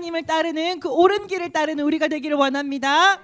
하나님을 따르는 그 옳은 길을 따르는 우리가 되기를 원합니다.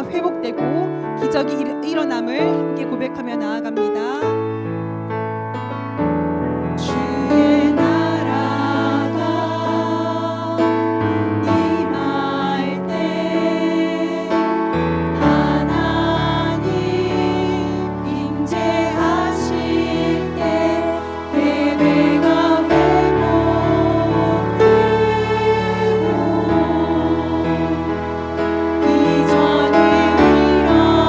회복되고 기적이 일어남을 함께 고백하며 나아갑니다. 주의 나라가 임할 때 하나님 임재하실 때 예배가 회복되고 기적이 일어나네.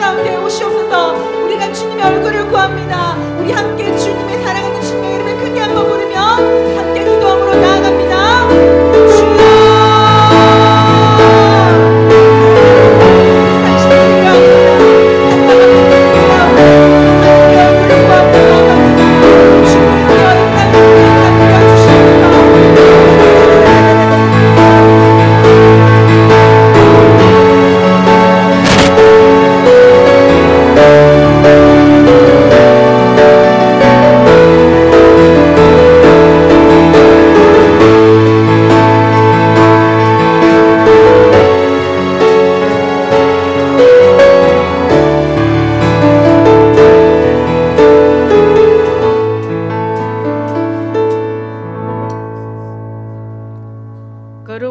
가운데 오시옵소서. 우리가 주님의 얼굴을 구합니다. 우리 함께 주님의 사랑하는 주님의 이름을 크게 한번 부르며 함께 기도함으로 나아갑니다. 주여 당신의 얼굴을 구하며 나아갑니다. 주님의 어린 땅을 기억하여 주시옵소서.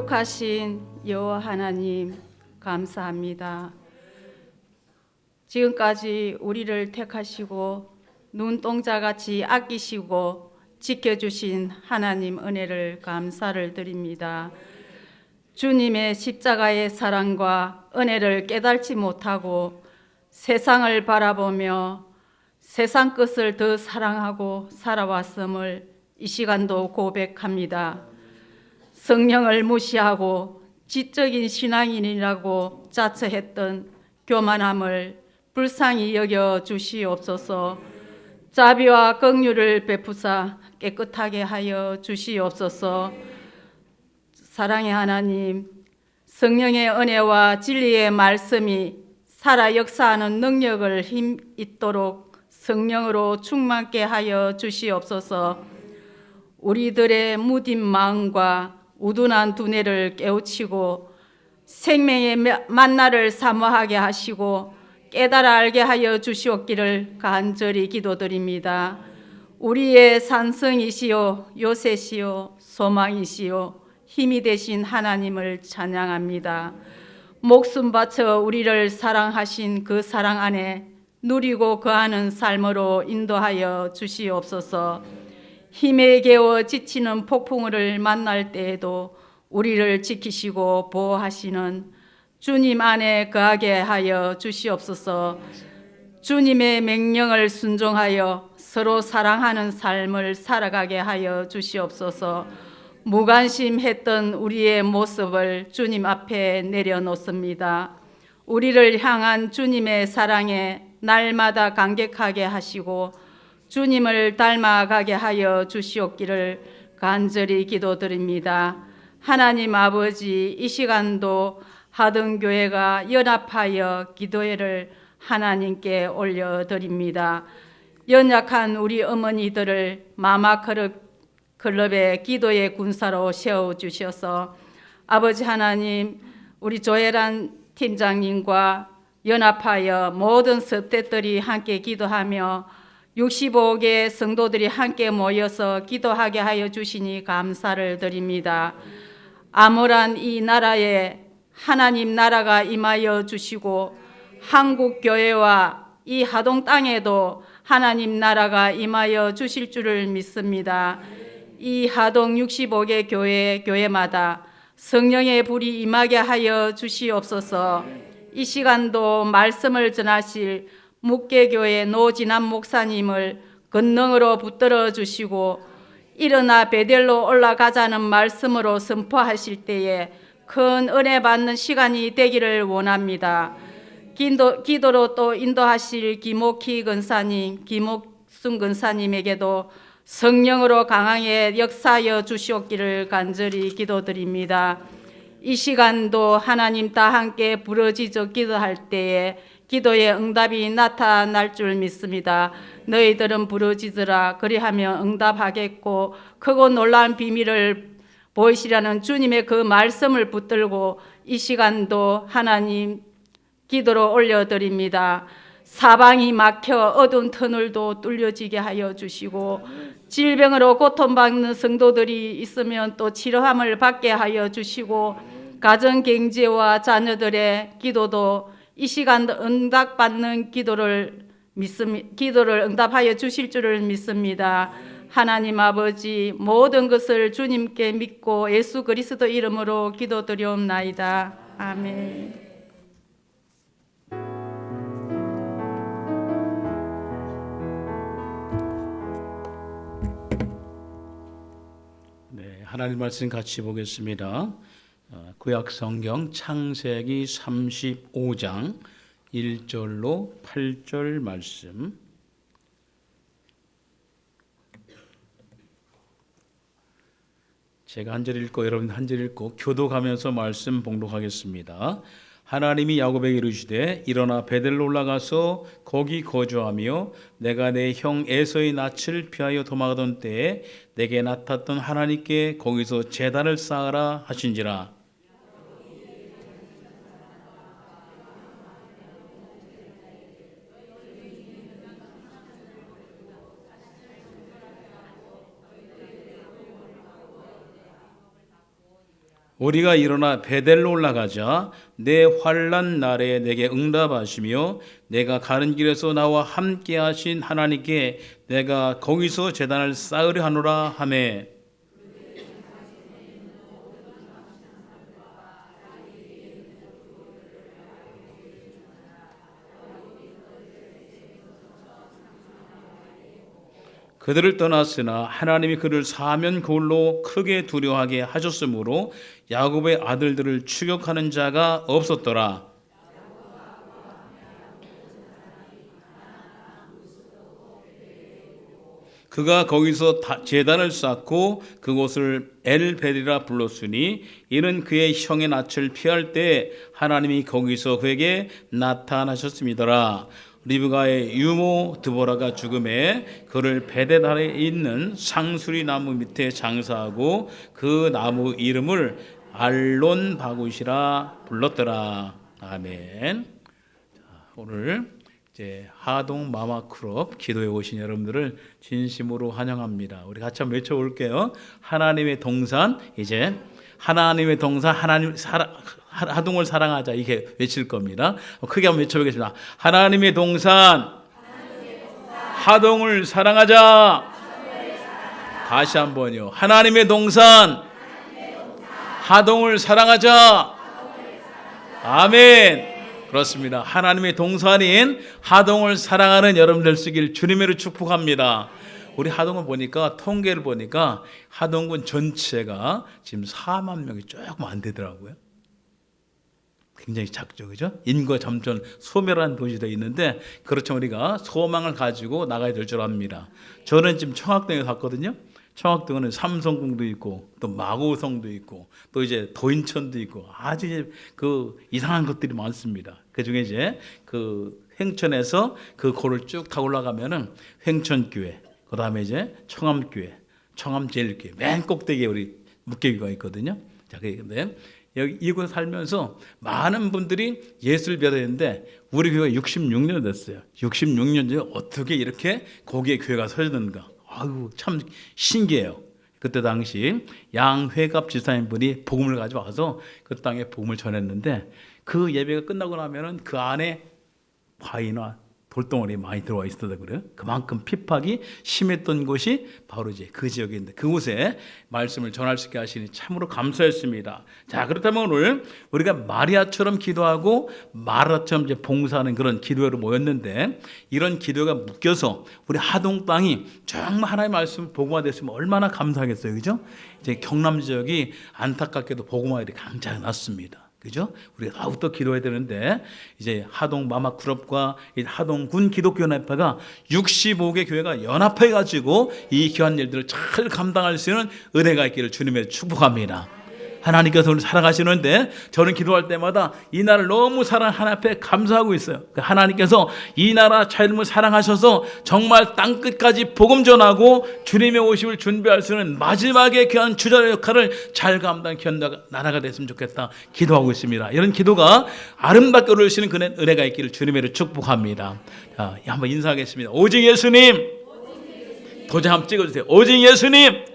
거룩하신 여호와 하나님, 감사합니다. 지금까지 우리를 택하시고 눈동자같이 아끼시고 지켜주신 하나님 은혜를 감사를 드립니다. 주님의 십자가의 사랑과 은혜를 깨달지 못하고 세상을 바라보며 세상 것을 더 사랑하고 살아왔음을 이 시간도 고백합니다. 성령을 무시하고 지적인 신앙인이라고 자처했던 교만함을 불쌍히 여겨 주시옵소서. 자비와 긍휼을 베푸사 깨끗하게 하여 주시옵소서. 사랑의 하나님, 성령의 은혜와 진리의 말씀이 살아 역사하는 능력을 힘 있도록 성령으로 충만케 하여 주시옵소서. 우리들의 무딘 마음과 우둔한 두뇌를 깨우치고 생명의 만나를 사모하게 하시고 깨달아 알게 하여 주시옵기를 간절히 기도드립니다. 우리의 산성이시요 요새시요 소망이시요 힘이 되신 하나님을 찬양합니다. 목숨 바쳐 우리를 사랑하신 그 사랑 안에 누리고 거하는 삶으로 인도하여 주시옵소서. 힘에 겨워 지치는 폭풍우를 만날 때에도 우리를 지키시고 보호하시는 주님 안에 거하게 하여 주시옵소서. 주님의 명령을 순종하여 서로 사랑하는 삶을 살아가게 하여 주시옵소서. 무관심했던 우리의 모습을 주님 앞에 내려놓습니다. 우리를 향한 주님의 사랑에 날마다 감격하게 하시고 주님을 닮아가게 하여 주시옵기를 간절히 기도드립니다. 하나님 아버지, 이 시간도 하등교회가 연합하여 기도회를 하나님께 올려드립니다. 연약한 우리 어머니들을 마마클럽의 기도의 군사로 세워주셔서 아버지 하나님, 우리 조혜란 팀장님과 연합하여 모든 섭대들이 함께 기도하며 65개 성도들이 함께 모여서 기도하게 하여 주시니 감사를 드립니다. 암울한 이 나라에 하나님 나라가 임하여 주시고 한국 교회와 이 하동 땅에도 하나님 나라가 임하여 주실 줄을 믿습니다. 이 하동 65개 교회마다 성령의 불이 임하게 하여 주시옵소서. 이 시간도 말씀을 전하실 묵계교회 노진한 목사님을 권능으로 붙들어 주시고 일어나 베델로 올라가자는 말씀으로 선포하실 때에 큰 은혜 받는 시간이 되기를 원합니다. 기도로 또 인도하실 김옥희 권사님, 김옥순 권사님에게도 성령으로 강하게 역사하여 주시옵기를 간절히 기도드립니다. 이 시간도 하나님 다 함께 부르짖어 기도할 때에 기도의 응답이 나타날 줄 믿습니다. 너희들은 부르짖으라 그리하면 응답하겠고 크고 놀라운 비밀을 보이시라는 주님의 그 말씀을 붙들고 이 시간도 하나님 기도로 올려드립니다. 사방이 막혀 어두운 터널도 뚫려지게 하여 주시고 질병으로 고통받는 성도들이 있으면 또 치료함을 받게 하여 주시고 가정 경제와 자녀들의 기도도 이 시간 응답받는 기도를 응답하여 주실 줄을 믿습니다. 하나님 아버지, 모든 것을 주님께 믿고 예수 그리스도 이름으로 기도드리옵나이다. 아멘. 하나님 말씀 같이 보겠습니다. 구약 성경 창세기 35장 1절로 8절 말씀. 제가 한 절 읽고 여러분 한 절 읽고 교도가면서 말씀 봉독하겠습니다. 하나님이 야곱에게 이르시되 일어나 베델로 올라가서 거기 거주하며 내가 내 형 에서의 낯을 피하여 도망하던 때에 내게 나타났던 하나님께 거기서 제단을 쌓으라 하신지라. 우리가 일어나 베델로 올라가자 내 환난 날에 내게 응답하시며 내가 가는 길에서 나와 함께 하신 하나님께 내가 거기서 제단을 쌓으려 하노라 하매. 그들을 떠났으나 하나님이 그를 사면 그걸로 크게 두려워하게 하셨으므로 야곱의 아들들을 추격하는 자가 없었더라. 그가 거기서 제단을 쌓고 그곳을 엘베리라 불렀으니 이는 그의 형의 낯을 피할 때 하나님이 거기서 그에게 나타나셨음이더라. 리브가의 유모 드보라가 죽음에 그를 베데달에 있는 상수리 나무 밑에 장사하고 그 나무 이름을 알론 바굿이라 불렀더라. 아멘. 자, 오늘 이제 하동 마마크롭 기도에 오신 여러분들을 진심으로 환영합니다. 우리 같이 한번 외쳐볼게요. 하나님의 동산, 이제 하나님의 동산, 하동을 사랑하자, 이게 외칠 겁니다. 크게 한번 외쳐보겠습니다. 하나님의 동산, 하동을 사랑하자. 다시 한번요. 하나님의 동산, 하동을 사랑하자. 아멘. 그렇습니다. 하나님의 동산인 하동을 사랑하는 여러분들 쓰길 주님으로 축복합니다. 우리 하동을 보니까, 통계를 보니까 하동군 전체가 지금 4만 명이 조금 안 되더라고요. 굉장히 작죠, 그죠? 인구가 점점 소멸한 도시도 있는데, 그렇죠. 우리가 소망을 가지고 나가야 될 줄 압니다. 저는 지금 청학동에 갔거든요. 청학동은 삼성궁도 있고, 또 마고성도 있고, 또 이제 도인천도 있고, 아주 이제 그 이상한 것들이 많습니다. 그 중에 이제 그 횡천에서 그 고를 쭉 타고 올라가면은 횡천교회, 그 다음에 이제 청암교회, 청암제일교회, 맨 꼭대기에 우리 묵계교가 있거든요. 자, 근데 여기 이곳에 살면서 많은 분들이 예수를 믿었는데 우리 교회가 66년 됐어요. 66년 전에 어떻게 이렇게 거기에 교회가 서졌는가? 아유, 참 신기해요. 그때 당시 양회갑 지사님 분이 복음을 가져와서 그 땅에 복음을 전했는데, 그 예배가 끝나고 나면은 그 안에 바위나 돌덩어리 많이 들어와 있었다 그래요. 그만큼 핍박이 심했던 곳이 바로 이제 그 지역인데, 그곳에 말씀을 전할 수 있게 하시니 참으로 감사했습니다. 자, 그렇다면 오늘 우리가 마리아처럼 기도하고 마라처럼 이제 봉사하는 그런 기도회로 모였는데, 이런 기도가 묶여서 우리 하동 땅이 정말 하나님의 말씀 복음화됐으면 얼마나 감사하겠어요, 그죠? 이제 경남 지역이 안타깝게도 복음화율이 굉장히 낮습니다. 그죠? 우리가 더욱더 기도해야 되는데, 이제 하동 마마크롭과 하동군 기독교연합회가 65개 교회가 연합해 가지고 이 귀한 일들을 잘 감당할 수 있는 은혜가 있기를 주님의 축복합니다. 하나님께서 우리를 사랑하시는데, 저는 기도할 때마다 이 나라를 너무 사랑하는 하나님 앞에 감사하고 있어요. 하나님께서 이 나라 자유를 사랑하셔서 정말 땅끝까지 복음 전하고 주님의 오심을 준비할 수 있는 마지막에 귀한 주자의 역할을 잘 감당한 귀한 나라가 됐으면 좋겠다 기도하고 있습니다. 이런 기도가 아름답게 이루어지는 그 은혜가 있기를 주님의 축복합니다. 자, 한번 인사하겠습니다. 오직 예수님. 도장 한번 찍어주세요. 오직 예수님.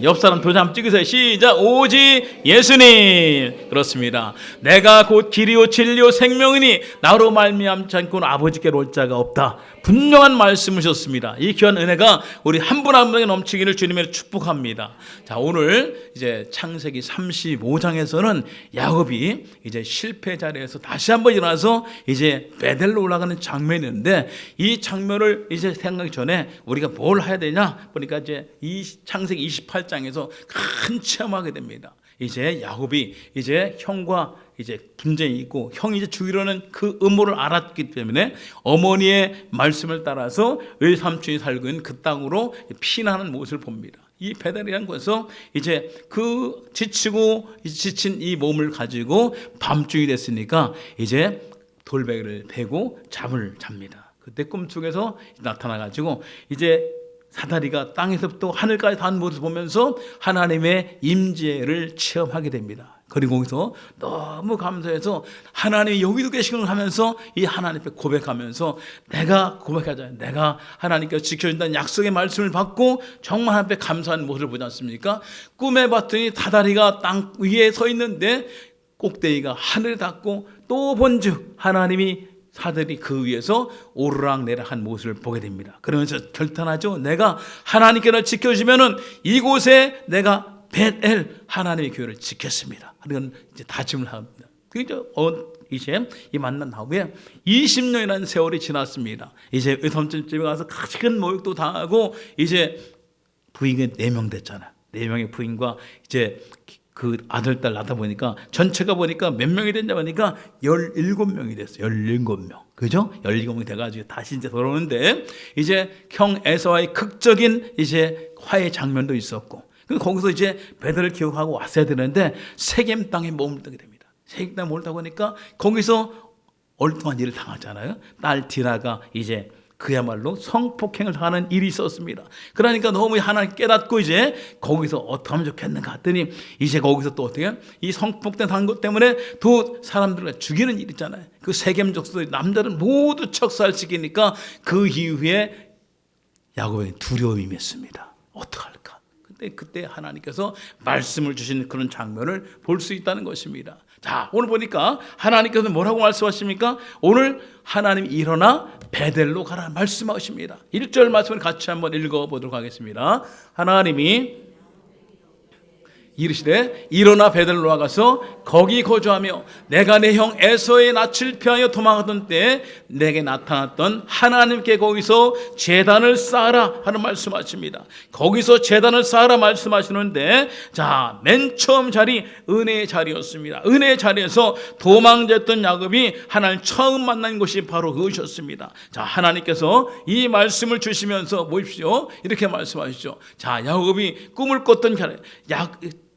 옆 사람 도장 한번 찍으세요. 시작. 오직 예수님. 그렇습니다. 내가 곧 길이요 진리요 생명이니 나로 말미암지 않고는 아버지께로 올 자가 없다. 분명한 말씀이셨습니다. 이 귀한 은혜가 우리 한 분 한 분에게 넘치기를 주님의 축복합니다. 자, 오늘 이제 창세기 35장에서는 야곱이 이제 실패 자리에서 다시 한번 일어나서 이제 베델로 올라가는 장면인데, 이 장면을 이제 생각하기 전에 우리가 뭘 해야 되냐 보니까 이제 이 창세기 28장 28장에서 큰 체험하게 됩니다. 이제 야곱이 이제 형과 이제 분쟁이 있고 형이 이제 죽이려는 그 음모를 알았기 때문에 어머니의 말씀을 따라서 외삼촌이 살고 있는 그 땅으로 피난하는 모습을 봅니다. 이 베델이라는 곳에서 이제 그 지치고 지친 이 몸을 가지고 밤중이 됐으니까 이제 돌베개를 베고 잠을 잡니다. 그때 꿈속에서 나타나가지고 이제 사다리가 땅에서부터 하늘까지 닿은 모습을 보면서 하나님의 임재를 체험하게 됩니다. 그리고 거기서 너무 감사해서 하나님이 여기도 계시는 걸 하면서 이 하나님 앞에 고백하면서 내가 고백하잖아요. 내가 하나님께서 지켜준다는 약속의 말씀을 받고 정말 하나님 앞에 감사하는 모습을 보지 않습니까? 꿈에 봤더니 사다리가 땅 위에 서 있는데 꼭대기가 하늘에 닿고 또 본즉 하나님이 사들이 그 위에서 오르락내락한 모습을 보게 됩니다. 그러면서 결단하죠. 내가 하나님께를 지켜주면은 이곳에 내가 벳엘 하나님의 교회를 지켰습니다. 그런 이제 다짐을 합니다. 이제 이 만난 다음에 20년이라는 세월이 지났습니다. 이제 외삼촌집에 가서 큰 모욕도 당하고 이제 부인이 4명 됐잖아요. 4명의 부인과 이제 그 아들, 딸 낳다 보니까 전체가 보니까 몇 명이 됐냐 보니까 17명이 됐어요. 17명. 그죠? 17명이 돼가지고 다시 이제 돌아오는데 이제 형 에서와의 극적인 이제 화해 장면도 있었고 거기서 이제 베델을 기억하고 왔어야 되는데 세겜 땅에 머물게 됩니다. 세겜 땅에 머물다 보니까 거기서 얼뚱한 일을 당하잖아요. 딸 디나가 이제 그야말로 성폭행을 당하는 일이 있었습니다. 그러니까 너무 하나님 깨닫고 이제 거기서 어떻게 하면 좋겠는가 했더니 이제 거기서 또 어떻게 이 성폭행 당한 것 때문에 또 사람들을 죽이는 일 있잖아요. 그 세겜 족속의 남자를 모두 척살시키니까 그 이후에 야곱에게 두려움이 임했습니다. 어떡할까? 그때 하나님께서 말씀을 주신 그런 장면을 볼 수 있다는 것입니다. 자, 오늘 보니까 하나님께서 뭐라고 말씀하십니까? 오늘 하나님이 일어나 베델로 가라 말씀하십니다. 1절 말씀을 같이 한번 읽어보도록 하겠습니다. 하나님이 이르시되 일어나 베델로 나가서 거기 거주하며 내가 내 형 에서의 낯을 피하여 도망하던 때에 내게 나타났던 하나님께 거기서 제단을 쌓아라 하는 말씀하십니다. 거기서 제단을 쌓아라 말씀하시는데 자, 맨 처음 자리 은혜의 자리였습니다. 은혜의 자리에서 도망쳤던 야곱이 하나님 처음 만난 곳이 바로 그것이었습니다. 자, 하나님께서 이 말씀을 주시면서 보십시오. 이렇게 말씀하시죠. 자, 야곱이 꿈을 꿨던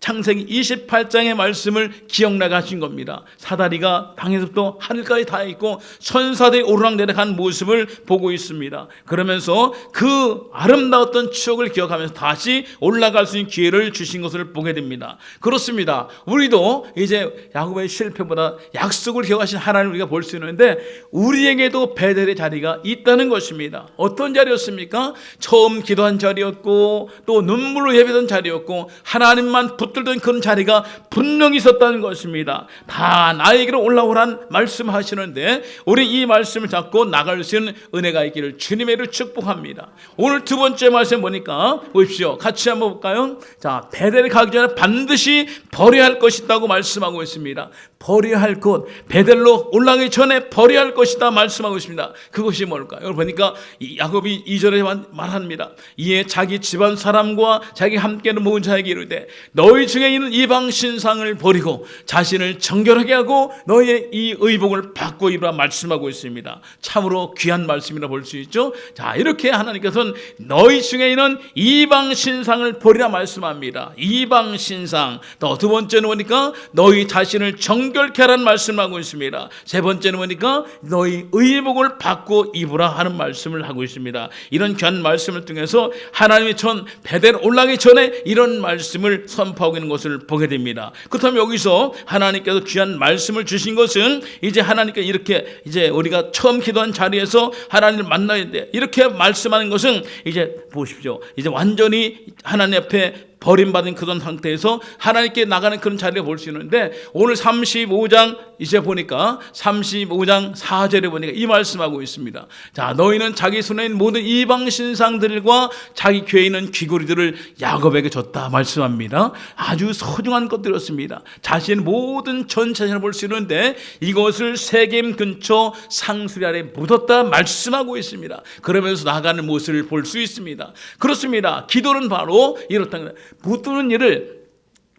창세기 28장의 말씀을 기억나게 하신 겁니다. 사다리가 땅에서부터 하늘까지 닿아 있고 천사들이 오르락내락한 모습을 보고 있습니다. 그러면서 그 아름다웠던 추억을 기억하면서 다시 올라갈 수 있는 기회를 주신 것을 보게 됩니다. 그렇습니다. 우리도 이제 야곱의 실패보다 약속을 기억하신 하나님을 우리가 볼 수 있는데 우리에게도 베델의 자리가 있다는 것입니다. 어떤 자리였습니까? 처음 기도한 자리였고 또 눈물로 예배던 자리였고 하나님만 붙들던 그런 자리가 분명히 있었다는 것입니다. 다 나에게로 올라오란 말씀하시는데 우리 이 말씀을 잡고 나갈 수 있는 은혜가 있기를 주님의 이름으로 축복합니다. 오늘 두 번째 말씀 보니까 보십시오. 같이 한번 볼까요? 자, 베델에 가기 전에 반드시 버려야 할 것이 있다고 말씀하고 있습니다. 버려야 할 것, 베델로 올라가기 전에 버려야 할 것이다 말씀하고 있습니다. 그것이 뭘까요? 여러분 보니까 야곱이 2절에 말합니다. 이에 자기 집안 사람과 자기 함께는 모은 자에게 이르되 너희 중에 있는 이방 신상을 버리고 자신을 정결하게 하고 너희의 이 의복을 바꾸어 입으라 말씀하고 있습니다. 참으로 귀한 말씀이라 볼 수 있죠. 자, 이렇게 하나님께서는 너희 중에 있는 이방 신상을 버리라 말씀합니다. 이방 신상. 또 두 번째는 보니까 너희 자신을 정결케 하라는 말씀하고 있습니다. 세 번째는 보니까 너희 의복을 바꾸어 입으라 하는 말씀을 하고 있습니다. 이런 귀한 말씀을 통해서 하나님의 전 베델 올라가기 전에 이런 말씀을 선포하고 있는 것을 보게 됩니다. 그렇다면 여기서 하나님께서 귀한 말씀을 주신 것은 이제 하나님께 이렇게 이제 우리가 처음 기도한 자리에서 하나님을 만나야 돼. 이렇게 말씀하는 것은 이제 보십시오. 이제 완전히 하나님 앞에 버림받은 그런 상태에서 하나님께 나가는 그런 자리를 볼 수 있는데 오늘 35장 이제 보니까 35장 4절에 보니까 이 말씀하고 있습니다. 자, 너희는 자기 손에 있는 모든 이방 신상들과 자기 교회에 있는 귀고리들을 야곱에게 줬다 말씀합니다. 아주 소중한 것들이었습니다. 자신의 모든 전체를 볼 수 있는데 이것을 세겜 근처 상수리 아래 묻었다 말씀하고 있습니다. 그러면서 나가는 모습을 볼 수 있습니다. 그렇습니다. 기도는 바로 이렇다는 거예요. 붙드는 일을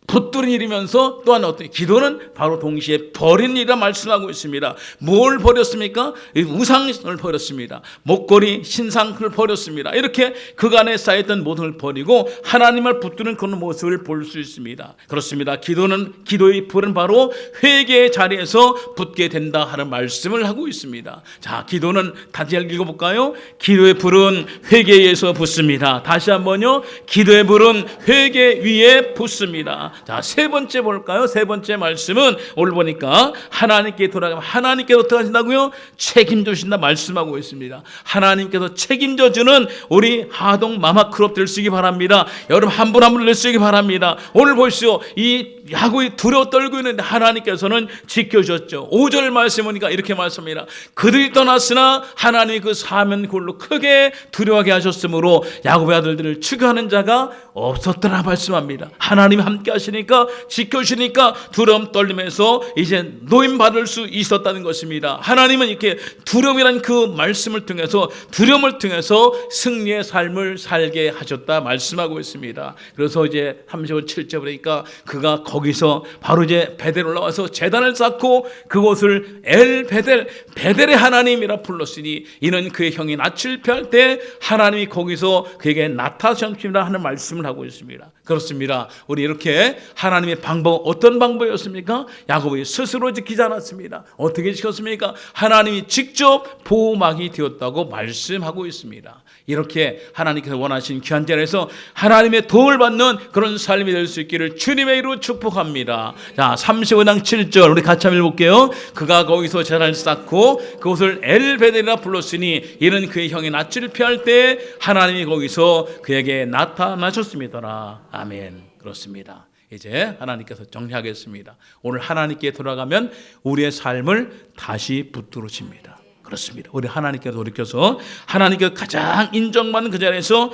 붙들은 일이면서 또한 어떤 기도는 바로 동시에 버리는 일이라 말씀하고 있습니다. 뭘 버렸습니까? 우상을 버렸습니다. 목걸이, 신상을 버렸습니다. 이렇게 그간에 쌓였던 모든 걸 버리고 하나님을 붙드는 그런 모습을 볼 수 있습니다. 그렇습니다. 기도의 불은 바로 회개의 자리에서 붙게 된다 하는 말씀을 하고 있습니다. 자, 기도는 다시 읽어볼까요? 기도의 불은 회개에서 붙습니다. 다시 한번요. 기도의 불은 회개 위에 붙습니다. 자, 세 번째 볼까요? 세 번째 말씀은 오늘 보니까 하나님께 돌아가면 하나님께서 어떻게 하신다고요? 책임져 주신다 말씀하고 있습니다. 하나님께서 책임져 주는 우리 하동 마마크롭 될 수 있기 바랍니다. 여러분 한 분 한 분 될 수 있기 바랍니다. 오늘 보시오. 이 야곱이 두려워 떨고 있는데 하나님께서는 지켜주셨죠. 5절 말씀 보니까 이렇게 말씀합니다. 그들이 떠났으나 하나님이 그 사면 골로 크게 두려워하게 하셨으므로 야곱의 아들들을 추격하는 자가 없었더라 말씀합니다. 하나님이 함께 하시니까 지켜주시니까 두려움 떨림에서 이제 노임 받을 수 있었다는 것입니다. 하나님은 이렇게 두려움이란 그 말씀을 통해서 두려움을 통해서 승리의 삶을 살게 하셨다 말씀하고 있습니다. 그래서 이제 30절 7절 보니까 그가 거기서 바로 이제 베델 올라와서 제단을 쌓고 그곳을 베델의 하나님이라 불렀으니 이는 그의 형이 낯을 펼 때 하나님이 거기서 그에게 나타나셨습니다 하는 말씀을 하고 있습니다. 그렇습니다. 우리 이렇게 하나님의 방법 어떤 방법이었습니까? 야곱이 스스로 지키지 않았습니다. 어떻게 지켰습니까? 하나님이 직접 보호막이 되었다고 말씀하고 있습니다. 이렇게 하나님께서 원하신 귀한 자리에서 하나님의 도움을 받는 그런 삶이 될 수 있기를 주님의 이름으로 축복합니다. 자, 35장 7절 우리 같이 한번 읽어볼게요. 그가 거기서 제단을 쌓고 그곳을 엘베델이라 불렀으니 이는 그의 형이 낯을 피할 때 하나님이 거기서 그에게 나타나셨습니다. 아멘. 그렇습니다. 이제 하나님께서 정리하겠습니다. 오늘 하나님께 돌아가면 우리의 삶을 다시 붙들으십니다. 그렇습니다. 우리 하나님께 돌이켜서 하나님께 가장 인정받는 그 자리에서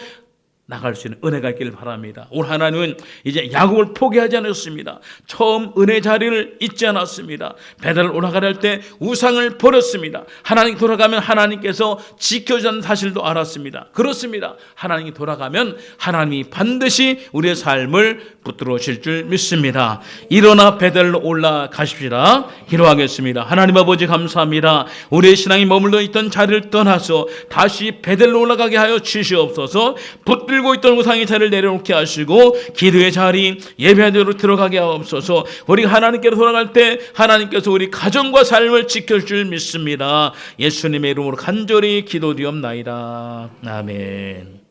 나갈 수 있는 은혜가 있기를 바랍니다. 오늘 하나님은 이제 야곱을 포기하지 않았습니다. 처음 은혜 자리를 잊지 않았습니다. 베델을 올라갈 때 우상을 버렸습니다. 하나님 돌아가면 하나님께서 지켜주는 사실도 알았습니다. 그렇습니다. 하나님이 돌아가면 하나님이 반드시 우리의 삶을 붙들어 주실 줄 믿습니다. 일어나 베델로 올라가십시다. 기도하겠습니다. 하나님 아버지 감사합니다. 우리의 신앙이 머물러 있던 자리를 떠나서 다시 베델로 올라가게 하여 주시옵소서. 붙들고 있던 우상의 자리를 내려놓게 하시고 기도의 자리 예배의 자리로 들어가게 하옵소서. 우리가 하나님께로 돌아갈 때 하나님께서 우리 가정과 삶을 지켜줄 줄 믿습니다. 예수님의 이름으로 간절히 기도드리옵나이다. 아멘.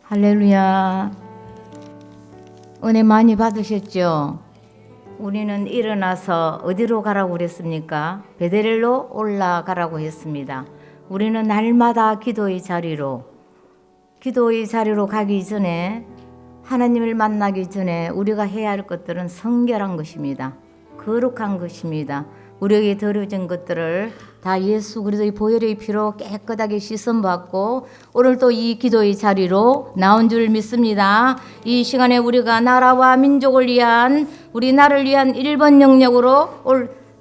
할렐루야. 은혜 많이 받으셨죠? 우리는 일어나서 어디로 가라고 그랬습니까? 베델로 올라가라고 했습니다. 우리는 날마다 기도의 자리로 가기 전에 하나님을 만나기 전에 우리가 해야 할 것들은 성결한 것입니다. 거룩한 것입니다. 우리에게 더러워진 것들을 다 예수 그리스도의 보혈의 피로 깨끗하게 씻음받고 오늘 또 이 기도의 자리로 나온 줄 믿습니다. 이 시간에 우리가 나라와 민족을 위한 우리나라를 위한 1번 영역으로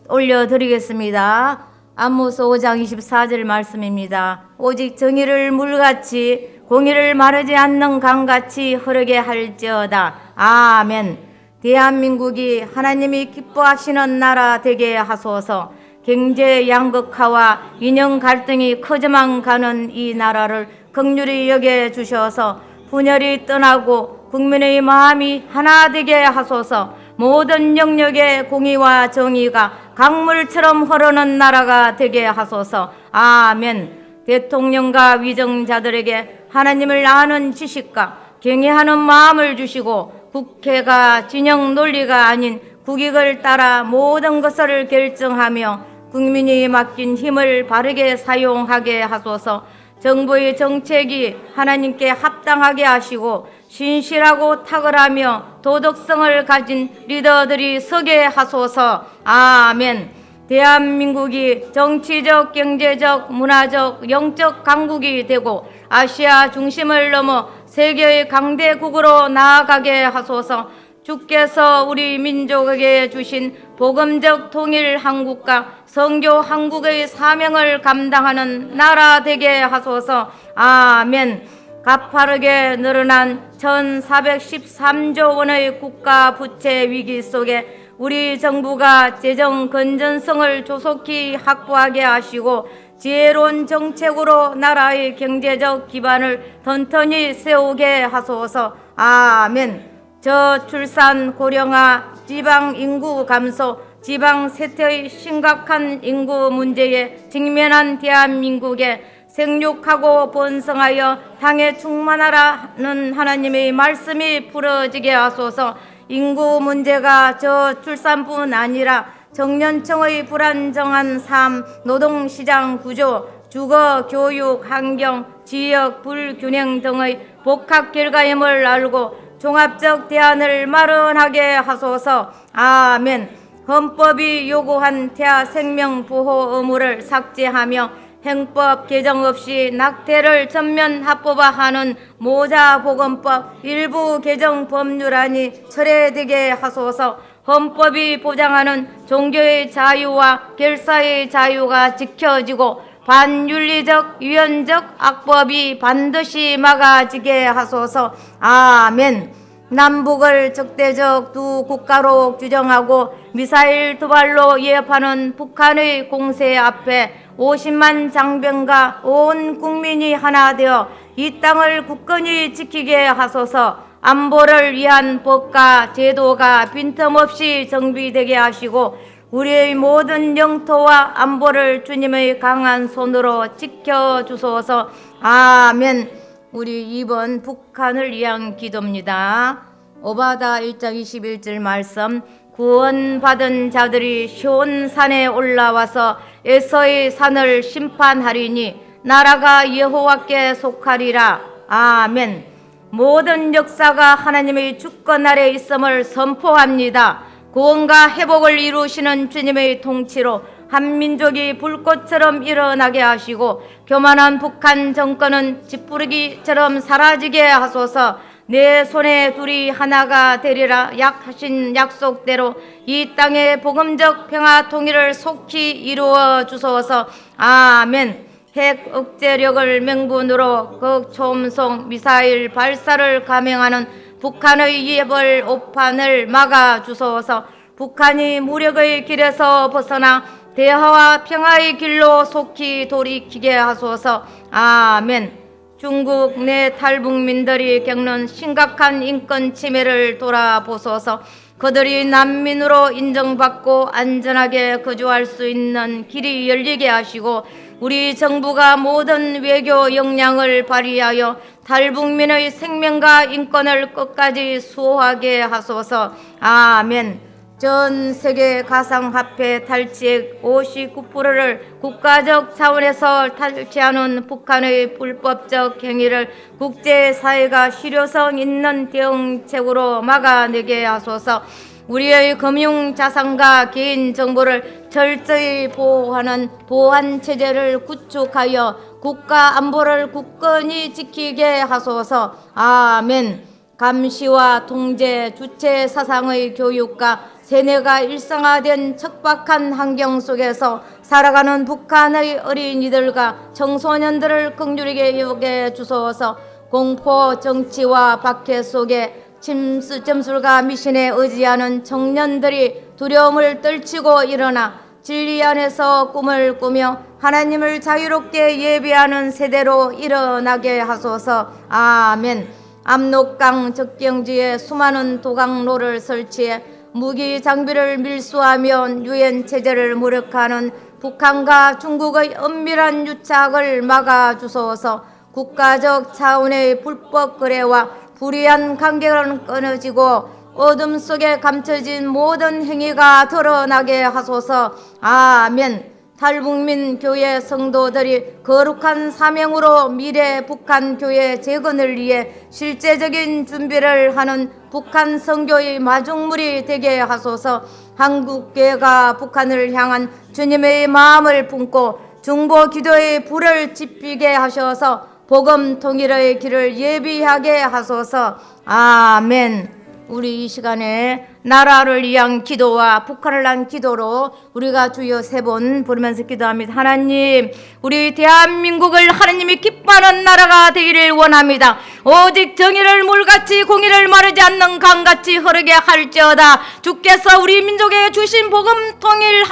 올려드리겠습니다. 아모스 5장 24절 말씀입니다. 오직 정의를 물같이 공의를 마르지 않는 강같이 흐르게 할지어다. 아멘. 대한민국이 하나님이 기뻐하시는 나라 되게 하소서. 경제 양극화와 이념 갈등이 커져만 가는 이 나라를 긍휼히 여겨 주셔서 분열이 떠나고 국민의 마음이 하나 되게 하소서. 모든 영역의 공의와 정의가 강물처럼 흐르는 나라가 되게 하소서. 아멘. 대통령과 위정자들에게 하나님을 아는 지식과 경외하는 마음을 주시고 국회가 진영 논리가 아닌 국익을 따라 모든 것을 결정하며 국민이 맡긴 힘을 바르게 사용하게 하소서. 정부의 정책이 하나님께 합당하게 하시고 신실하고 탁월하며 도덕성을 가진 리더들이 서게 하소서. 아멘. 대한민국이 정치적, 경제적, 문화적, 영적 강국이 되고 아시아 중심을 넘어 세계의 강대국으로 나아가게 하소서. 주께서 우리 민족에게 주신 복음적 통일 한국과 선교 한국의 사명을 감당하는 나라 되게 하소서. 아멘. 가파르게 늘어난 1413조 원의 국가 부채 위기 속에 우리 정부가 재정 건전성을 조속히 확보하게 하시고 지혜로운 정책으로 나라의 경제적 기반을 튼튼히 세우게 하소서. 아멘. 저출산 고령화, 지방 인구 감소, 지방 세태의 심각한 인구 문제에 직면한 대한민국에 생육하고 번성하여 당에 충만하라는 하나님의 말씀이 부러지게 하소서. 인구 문제가 저출산뿐 아니라 청년층의 불안정한 삶, 노동시장 구조, 주거, 교육, 환경, 지역 불균형 등의 복합 결과임을 알고 종합적 대안을 마련하게 하소서. 아멘. 헌법이 요구한 태아 생명 보호 의무를 삭제하며 행법 개정 없이 낙태를 전면 합법화하는 모자보건법 일부 개정 법률안이 철회되게 하소서. 헌법이 보장하는 종교의 자유와 결사의 자유가 지켜지고 반윤리적 유연적 악법이 반드시 막아지게 하소서. 아멘. 남북을 적대적 두 국가로 규정하고 미사일 도발로 위협하는 북한의 공세 앞에 50만 장병과 온 국민이 하나 되어 이 땅을 굳건히 지키게 하소서. 안보를 위한 법과 제도가 빈틈없이 정비되게 하시고 우리의 모든 영토와 안보를 주님의 강한 손으로 지켜주소서. 아멘. 우리 이번 북한을 위한 기도입니다. 오바다 1장 21절 말씀. 구원받은 자들이 시온산에 올라와서 에서의 산을 심판하리니 나라가 여호와께 속하리라. 아멘. 모든 역사가 하나님의 주권 아래 있음을 선포합니다. 구원과 회복을 이루시는 주님의 통치로 한 민족이 불꽃처럼 일어나게 하시고 교만한 북한 정권은 짓부르기처럼 사라지게 하소서. 내 손에 둘이 하나가 되리라 하신 약속대로 이 땅의 복음적 평화 통일을 속히 이루어 주소서. 아멘. 핵 억제력을 명분으로 극초음속 미사일 발사를 감행하는 북한의 위협을 오판을 막아 주소서. 북한이 무력의 길에서 벗어나 대화와 평화의 길로 속히 돌이키게 하소서. 아멘. 중국 내 탈북민들이 겪는 심각한 인권 침해를 돌아보소서. 그들이 난민으로 인정받고 안전하게 거주할 수 있는 길이 열리게 하시고 우리 정부가 모든 외교 역량을 발휘하여 탈북민의 생명과 인권을 끝까지 수호하게 하소서. 아멘. 전 세계 가상화폐 탈취액 59%를 국가적 차원에서 탈취하는 북한의 불법적 행위를 국제사회가 실효성 있는 대응책으로 막아내게 하소서. 우리의 금융자산과 개인정보를 철저히 보호하는 보안체제를 구축하여 국가 안보를 굳건히 지키게 하소서. 아멘. 감시와 통제, 주체 사상의 교육과 세뇌가 일상화된 척박한 환경 속에서 살아가는 북한의 어린이들과 청소년들을 긍휼하게 여겨 주소서. 공포, 정치와 박해 속에 점술과 미신에 의지하는 청년들이 두려움을 떨치고 일어나 진리 안에서 꿈을 꾸며 하나님을 자유롭게 예배하는 세대로 일어나게 하소서. 아멘. 압록강 적경지에 수많은 도강로를 설치해 무기 장비를 밀수하며 유엔 체제를 무력화하는 북한과 중국의 은밀한 유착을 막아주소서. 국가적 차원의 불법 거래와 불의한 관계는 끊어지고 어둠 속에 감춰진 모든 행위가 드러나게 하소서. 아멘. 탈북민 교회 성도들이 거룩한 사명으로 미래 북한 교회 재건을 위해 실제적인 준비를 하는 북한 선교의 마중물이 되게 하소서. 한국교회가 북한을 향한 주님의 마음을 품고 중보 기도의 불을 지피게 하셔서 복음 통일의 길을 예비하게 하소서. 아멘. 우리 이 시간에 나라를 위한 기도와 북한을 위한 기도로 우리가 주여 3번 부르면서 기도합니다. 하나님, 우리 대한민국을 하나님이 기뻐하는 나라가 되기를 원합니다. 오직 정의를 물같이 공의를 마르지 않는 강같이 흐르게 할지어다. 주께서 우리 민족에 주신 복음 통일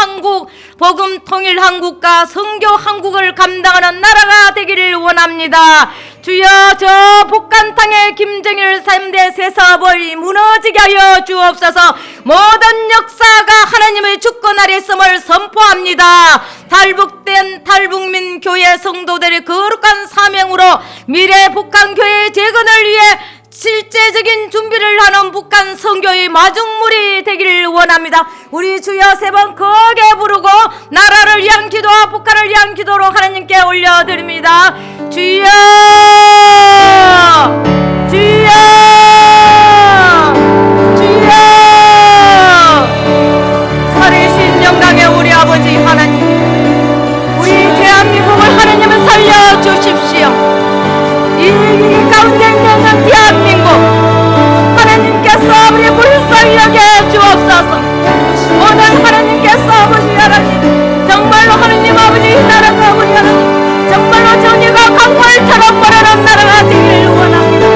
한국과 선교 한국을 감당하는 나라가 되기를 원합니다. 주여, 저 북한 땅에 김정일 3대 세사벌이 무너지게 하여 주옵소서. 모든 역사가 하나님의 주권 아래 있음을 선포합니다. 탈북된 탈북민 교회 성도들의 거룩한 사명으로 미래 북한 교회 재건을 위해 실제적인 준비를 하는 북한 선교의 마중물이 되기를 원합니다. 우리 주여 3번 크게 부르고 나라를 위한 기도와 북한을 위한 기도로 하나님께 올려드립니다. 주여, 주여, 주여. 살아계신 영광의 우리 아버지 하나님, 우리 대한민국을 하나님은 살려주십시오. 이 위기 가운데 있는 대한민국 하나님께서 우리 불쌍히 주옵소서. 오늘 하나님께서 아버지 하나님, 정말로 하나님 아버지 이 나라가 우리 하나님 정말로 정의가 강물처럼 벌어는 나라가 되기를 원합니다.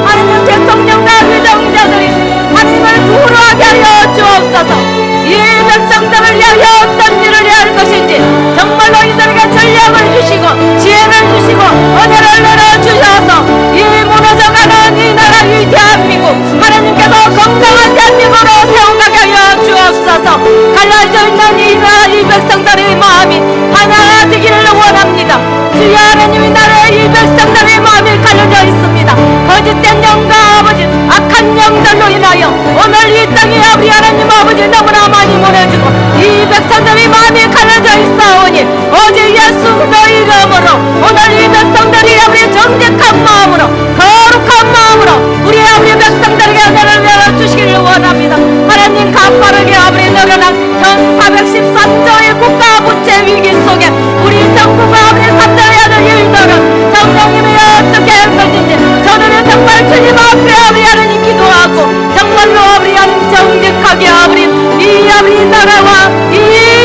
하나님 대통령과 의정자들이 하나님을 두려워하게 하여 주옵소서. 이 백성들을 위하여 어떤 일을 해야 할 것인지 정말로 이들에게 전략을 주시고 지혜를 주시고 은혜를 내려주셔서 이 무너져가는 이 나라 이 대한민국 하나님께서 건강한 대한민국으로 세워가게 하여 주옵소서. 갈라져 있는 이 나라 이 백성들의 마음이 하나가 되기를 원합니다. 주여 하나님, 이 나라의 이 백성들의 마음이 갈려져 있습니다. 거짓된 영과 아버지 악한 영들로 인하여 오늘 이 땅에 우리 하나님 아버지 너무나 많이 무너지고 이 백성들의 마음이 갈려져 있사오니 오직 예수 너희 이름으로 오늘 이 백성들이 우리 정직한 마음으로 거룩한 마음으로 우리 백성들에게 은혜를 내려주시기를 원합니다. 하나님 가파르게 아버지 늘어난 1414조의 국가 부채 위기 속에 우리 정부가 아버지 감당해야 될 일들은 성령님이 어떻게 할 것인지 저는 정말 주님 앞에 우리 하나님 기도하고 정말로 우리 하나님 정직하게 아버지 이 아버지 나라와 이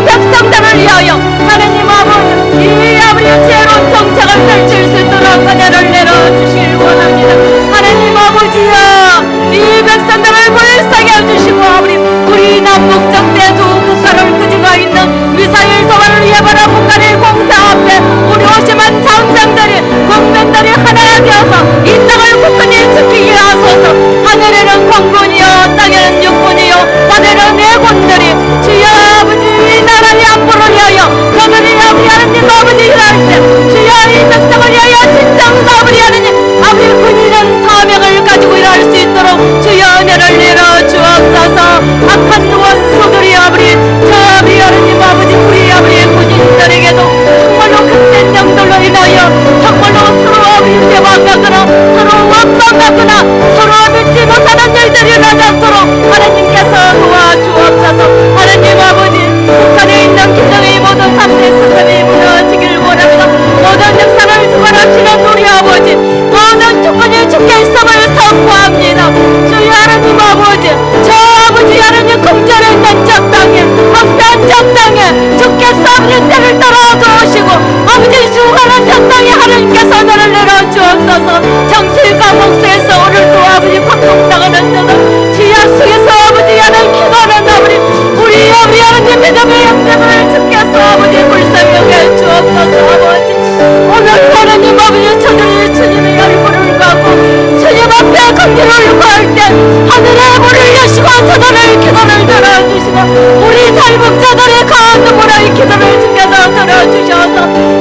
백성들을 위하여 하나님 아버지 이 아버지 지혜로운 정책을 펼칠 수 있도록 은혜를 내려주시길 원합니다. 하나님 아버지여, 이 백성들을 불쌍히 해주시고 아버지 우리 남북 적대 두 국가를 끄집어 있는 미사일 도발을 예방한 북한의 공사 앞에 우리 오심한 장병들이 국민들이 하나 되어서 이 땅을 굳건히 지키게 하소서. 하늘에는 공군이요 땅에는 육군이요 바다에는 해군들이 주여 아버지 이 나라의 안보를 위하여 그들이 우리 하나님 아버지 일할 때 주여 이 백성을 위하여 진정과 우리 하나님 아버지 군인은 사명을 가지고 일할 수 있도록 주여 은혜를 내려주옵소서. 악한 원수들이 아버지 저 우리 하나님 아버지 우리 아버지 군인들에게도 정말로 극된 영들로 인하여 정말로 서로 아버지 대화하거나 서로 원망하거나 서로 믿지 못하는 일들이 일어나지 않도록 하나님께서 도와주옵소서. 하나님 아버지 북한에 있는 김정의 모든 3대 스승이 무너지길 원합니다. 모든 역사를 주관하시는 우리 아버지 모든 주권이 주께 있음을 선포합니다. 주여 하나님 아버지 저 아버지 하나님 공전에 있는 저 땅에 한편 저 땅에 주께서 아버지 때를 떨어두시고 아버지 주관한 저 땅에 하나님께서 너를 내려주옵소서. 정실과 목소에서 오늘도 아버지 고통당하는 저들 지하 속에서 아버지 하나님 기도하는 아버지 우리 하나님 믿음의 영광을 주께서 아버지 불쌍히 여겨 주옵소서. 아버지 오늘 하나님 아버지 저들이 주님의 얼굴을 가고 주님 앞에 강제를 구할 때 하늘의 문을 여시고 저들의 기도를 들어주시고 우리 탈북자들의 강한 눈물의 기도를 주께서 들어주셔서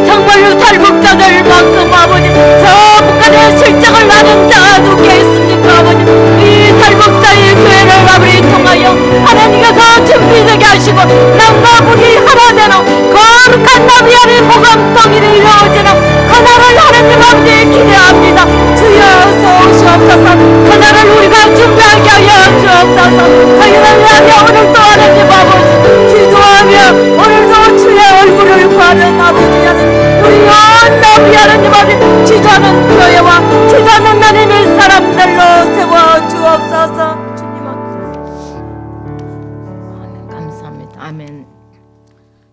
정말로 탈북자들만큼 아버지 저 북한의 실정을 나는 자가 누구에 있습니까 아버지 이 탈북자의 교회를 아버지 통하여 하나님께서 준비되게 하시고 남과 북이 하나 되는 거룩한 나비아의 복음 통일이 이루어지는 그날을 하나님 아버지 기대합니다. 주여 소시옵소서. 그날을 우리가 준비하게 하여 주옵소서. 그날을 위하여 오늘도 하나님 아버지 기도하며 오늘도 주의 얼굴을 구하는 아버지 하나님 우리 기도하는 아버지 하나님 아버지 기도하는 교회와 기도하는 하나님의 사람들로 세워 주옵소서. 주님 아멘. 감사합니다. 아멘.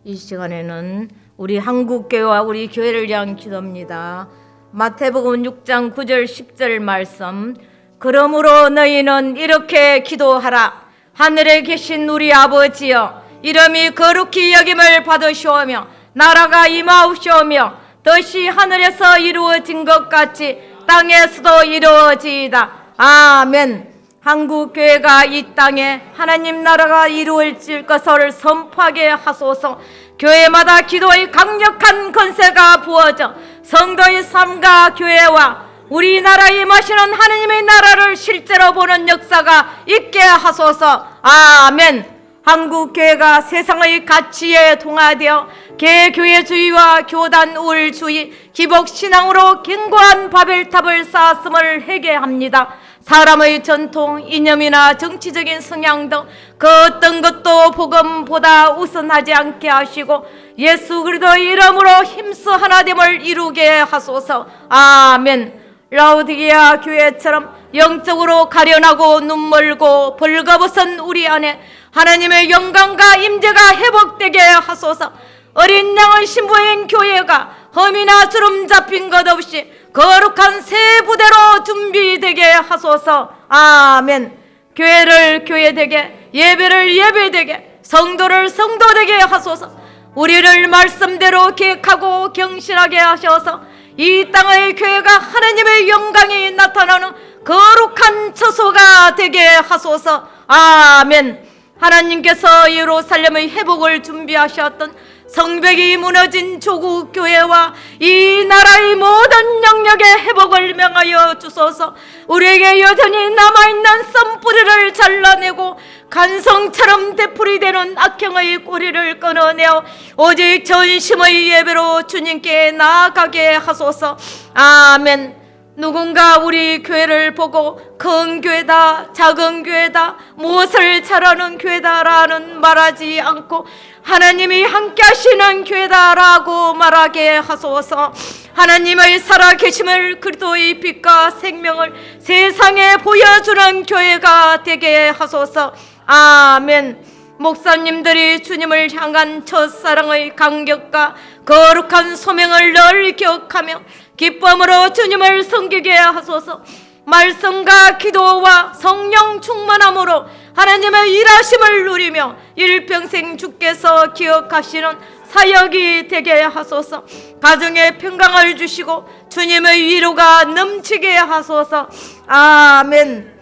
이 시간에는 우리 한국교회와 우리 교회를 위한 기도입니다. 마태복음 6장 9절 10절 말씀. 그러므로 너희는 이렇게 기도하라. 하늘에 계신 우리 아버지여, 이름이 거룩히 여김을 받으시오며 나라가 임하옵시오며 뜻이 하늘에서 이루어진 것 같이 땅에서도 이루어지이다. 아멘. 한국교회가 이 땅에 하나님 나라가 이루어질 것을 선포하게 하소서. 교회마다 기도의 강력한 권세가 부어져 성도의 삶과 교회와 우리나라에 임하시는 하나님의 나라를 실제로 보는 역사가 있게 하소서. 아멘. 한국교회가 세상의 가치에 동화되어 개교회주의와 교단 우월주의, 기복신앙으로 견고한 바벨탑을 쌓았음을 회개합니다. 사람의 전통, 이념이나 정치적인 성향 등 그 어떤 것도 복음보다 우선하지 않게 하시고 예수 그리스도의 이름으로 힘써 하나됨을 이루게 하소서. 아멘. 라우디게아 교회처럼 영적으로 가련하고 눈멀고 벌거벗은 우리 안에 하나님의 영광과 임재가 회복되게 하소서. 어린 양의 신부인 교회가 험이나 주름 잡힌 것 없이 거룩한 새 부대로 준비되게 하소서. 아멘. 교회를 교회되게, 예배를 예배되게, 성도를 성도되게 하소서. 우리를 말씀대로 계획하고 경신하게 하셔서 이 땅의 교회가 하나님의 영광이 나타나는 거룩한 처소가 되게 하소서. 아멘. 하나님께서 예루살렘의 회복을 준비하셨던 성벽이 무너진 조국 교회와 이 나라의 모든 영역의 회복을 명하여 주소서. 우리에게 여전히 남아있는 썸뿌리를 잘라내고 간성처럼 되풀이되는 악행의 꼬리를 끊어내어 오직 전심의 예배로 주님께 나아가게 하소서. 아멘. 누군가 우리 교회를 보고 큰 교회다, 작은 교회다, 무엇을 잘하는 교회다라는 말하지 않고 하나님이 함께 하시는 교회다라고 말하게 하소서. 하나님의 살아계심을, 그리스도의 빛과 생명을 세상에 보여주는 교회가 되게 하소서. 아멘. 목사님들이 주님을 향한 첫사랑의 간격과 거룩한 소명을 늘 기억하며 기쁨으로 주님을 섬기게 하소서. 말씀과 기도와 성령 충만함으로 하나님의 일하심을 누리며 일평생 주께서 기억하시는 사역이 되게 하소서. 가정에 평강을 주시고 주님의 위로가 넘치게 하소서. 아멘.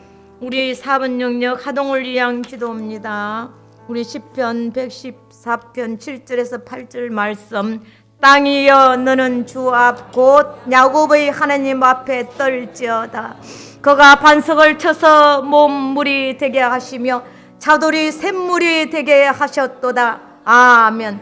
우리 4번 영역 하동을 위한 기도입니다. 우리 시편 114편 7절에서 8절 말씀. 땅이여 너는 주 앞 곧 야곱의 하나님 앞에 떨지어다. 그가 반석을 쳐서 몸물이 되게 하시며 차돌이 샘물이 되게 하셨도다. 아멘.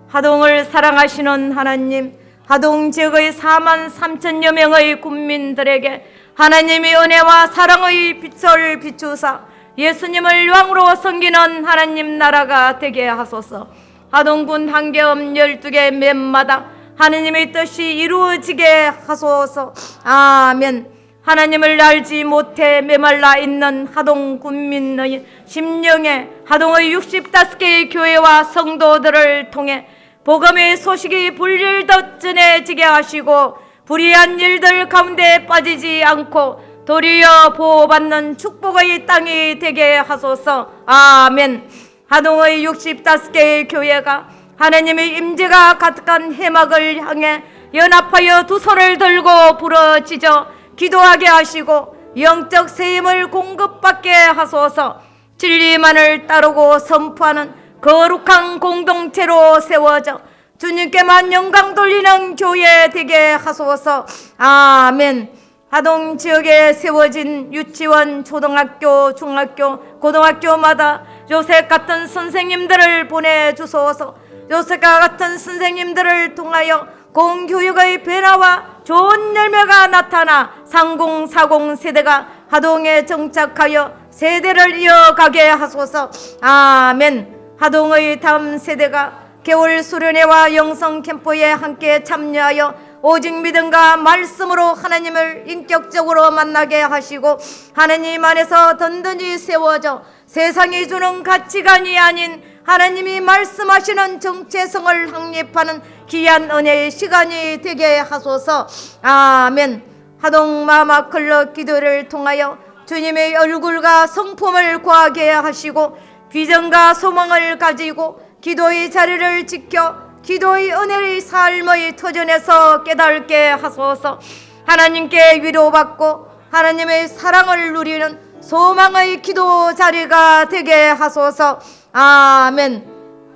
하동을 사랑하시는 하나님, 하동 지역의 4만 3천여 명의 국민들에게 하나님의 은혜와 사랑의 빛을 비추사 예수님을 왕으로 섬기는 하나님 나라가 되게 하소서. 하동군 한계읍 12개 맨마다 하나님의 뜻이 이루어지게 하소서. 아멘. 하나님을 알지 못해 메말라 있는 하동 군민의 심령에 하동의 65개의 교회와 성도들을 통해 복음의 소식이 불릴듯 전해지게 하시고 불의한 일들 가운데 빠지지 않고 도리어 보호받는 축복의 땅이 되게 하소서. 아멘. 하동의 65개의 교회가 하나님의 임재가 가득한 해막을 향해 연합하여 두 손을 들고 부러지져 기도하게 하시고 영적 세임을 공급받게 하소서. 진리만을 따르고 선포하는 거룩한 공동체로 세워져 주님께만 영광 돌리는 교회 되게 하소서. 아멘. 하동 지역에 세워진 유치원, 초등학교, 중학교, 고등학교마다 요셉 같은 선생님들을 보내주소서. 요셉과 같은 선생님들을 통하여 공교육의 변화와 좋은 열매가 나타나 3040 세대가 하동에 정착하여 세대를 이어가게 하소서. 아멘. 하동의 다음 세대가 겨울 수련회와 영성 캠프에 함께 참여하여 오직 믿음과 말씀으로 하나님을 인격적으로 만나게 하시고 하나님 안에서 든든히 세워져 세상이 주는 가치관이 아닌 하나님이 말씀하시는 정체성을 확립하는 귀한 은혜의 시간이 되게 하소서. 아멘. 하동 마마클럽 기도를 통하여 주님의 얼굴과 성품을 구하게 하시고 비전과 소망을 가지고 기도의 자리를 지켜 기도의 은혜의 삶의 터전에서 깨닫게 하소서. 하나님께 위로받고 하나님의 사랑을 누리는 소망의 기도 자리가 되게 하소서. 아멘.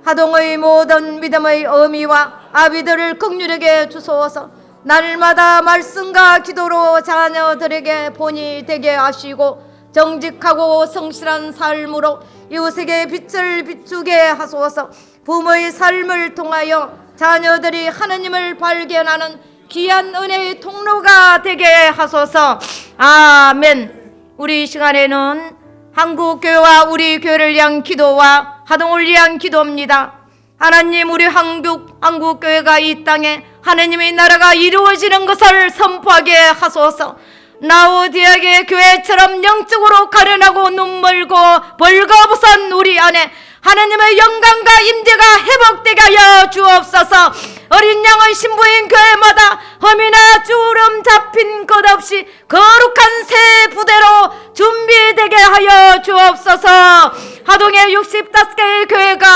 하동의 모든 믿음의 의미와 아비들을 긍휼하게 주소서. 날마다 말씀과 기도로 자녀들에게 본이 되게 하시고 정직하고 성실한 삶으로 이웃에게 빛을 비추게 하소서. 부모의 삶을 통하여 자녀들이 하나님을 발견하는 귀한 은혜의 통로가 되게 하소서. 아멘. 우리 이 시간에는 한국교회와 우리 교회를 위한 기도와 하동을 위한 기도입니다. 하나님, 우리 한국교회가 이 땅에 하나님의 나라가 이루어지는 것을 선포하게 하소서. 라오디아의 교회처럼 영적으로 가련하고 눈멀고 벌거벗은 우리 안에 하나님의 영광과 임재가 회복되게 하여 주옵소서. 어린 양의 신부인 교회마다 험이나 주름 잡힌 것 없이 거룩한 새 부대로 준비되게 하여 주옵소서. 하동의 65개의 교회가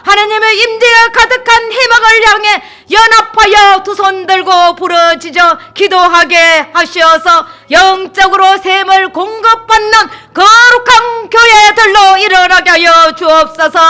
하나님의 임재가 가득한 희망을 향해 연합하여 두 손 들고 부르짖어 기도하게 하셔서 영적으로 샘을 공급받는 거룩한 교회들로 일어나게 하여 주옵소서.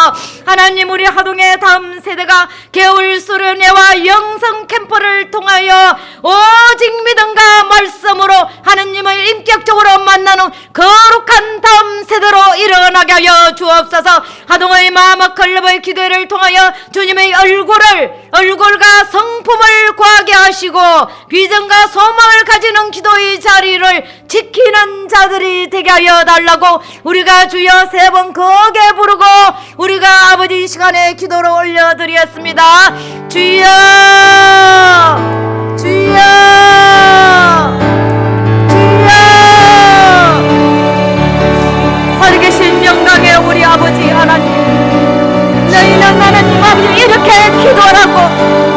하나님, 우리 하동의 다음 세대가 겨울 수련회와 영성 캠프를 통하여 오직 믿음과 말씀으로 하나님을 인격적으로 만나는 거룩한 다음 세대로 일어나게 하여 주옵소서. 하동의 마마클럽의 기도를 통하여 주님의 얼굴과 성품을 구하게 하시고 비전과 소망을 가지는 기도의 자리를 지키는 자들이 되게 하여 달라고 우리가 주여 3번 거게 부르고 우리가 아버지 이 시간에 기도를 올려드렸습니다. 주여, 주여, 주여. 살아계신 영광의 우리 아버지 하나님, 너희는 하나님 아버지 이렇게 기도하라고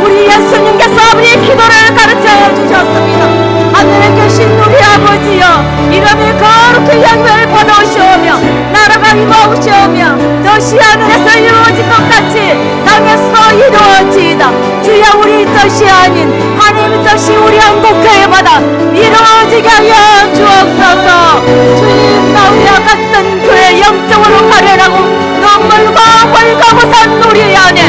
우리 예수님께서 아버지 기도를 가르쳐 주셨습니다. 하늘에 계신 우리 아버지여, 이름이 거룩히 영광을 받아오시오며 나라가 임하오시오며 뜻이 하늘에서 이루어진 것 같이 땅에서 이루어지이다. 주여, 우리 뜻이 아닌 하나님의 뜻이 우리 한국교회마다 이루어지게 하여 주옵소서. 주님, 나우리와 같은 교회 영적으로 가련하고 눈물과 벌거벗은 우리 안에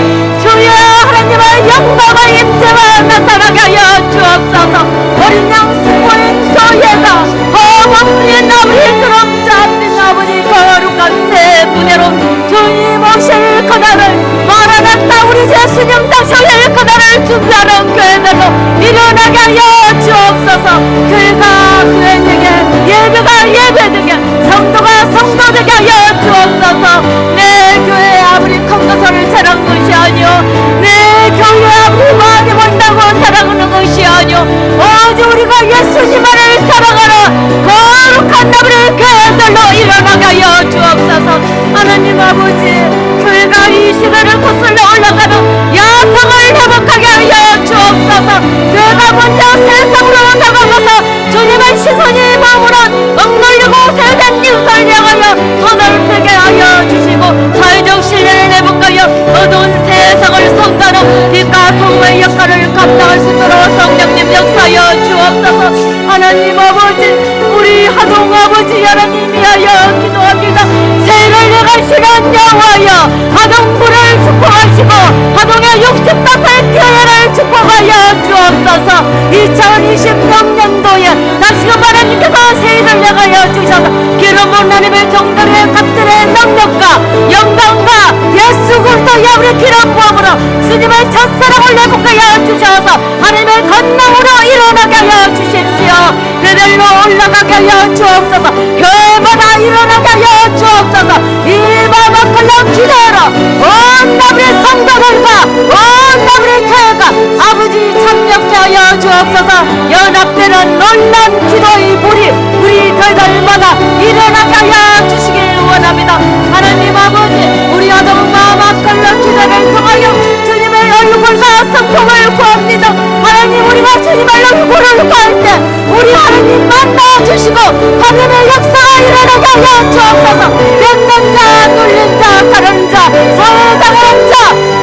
주여 하나님의 영광의 임재가 나타나게 하여 주옵소서. 어린 양 수고인 교회가 허망된 아버지처럼 잡힌 아버지 거룩한 새 부대로 주님 오실 그날을 마라나타 우리 예수님 다시 오실 그날을 준비하는 교회들로 일어나게 하여 주옵소서. 교회가 교회되게, 예배가 예배되게, 성도가 성도되게 하여 주옵소서. 내 교회 아무리 큰 것을 자랑하는 것이 아니오, 내 교회 아무리 많이 본다고 자랑하는 것이 아니오, 오직 우리가 예수님만을 사랑하는 거룩한 나무를 교회들로 일어나게 하여 주옵소서. 하나님 아버지, 교회가 이 시대를 거슬러 올라가는 야성을 회복하게 하여 주옵소서. 교회가 먼저 세상으로 나가면서 주님의 시선이 머무는 억눌리고 세된 이웃을 향하여 손을 펴게 하여 주시고 사회적 신뢰를 회복하여 어두운 세상을 선가는 빛과 성의 역할을 감당할 수 있도록 성령님 역사하여 주옵소서. 하나님 아버지, 우리 하동 아버지 하나님이 하여 기도합니다. 새를 내가시는 여호와여, 하동부를 축복하시고 하동의 65교회를 축복하여 주옵소서. 2026년도에 다시금 하나님께서 새를 내가여 주셔서 기름 부은 하나님의 종들의 값들의 능력과 영광과 예수 그리스도의 우리 기름 부음으로 스님의 첫사랑을 회복하여 주셔서 하나님의 건강으로 일어나게 하여 주십시오. 그날로 올라가게 하여 주옵소서. 교회마다 일어나게 하여 주옵소서. 이 마음을 걸려 기도하라. 온 나라의 성도들과 온 나라의 교회가 아버지 참여케 하여 주옵소서. 연합되는 놀란 기도의 불이 우리 교회들마다 일어나게 하여 주시길 원합니다. 하나님 아버지, 우리 아동 마음 걸려 기도를 통하여 주님의 얼굴과 성품을 구합니다. 하나님, 우리가 주님의 얼굴을 구할 때 우리 하나님 만나 주시고 하나님의 역사가 일어나게 하여 주옵소서. 뱉는 자, 눌린 자, 가른 자, 사랑하는 자,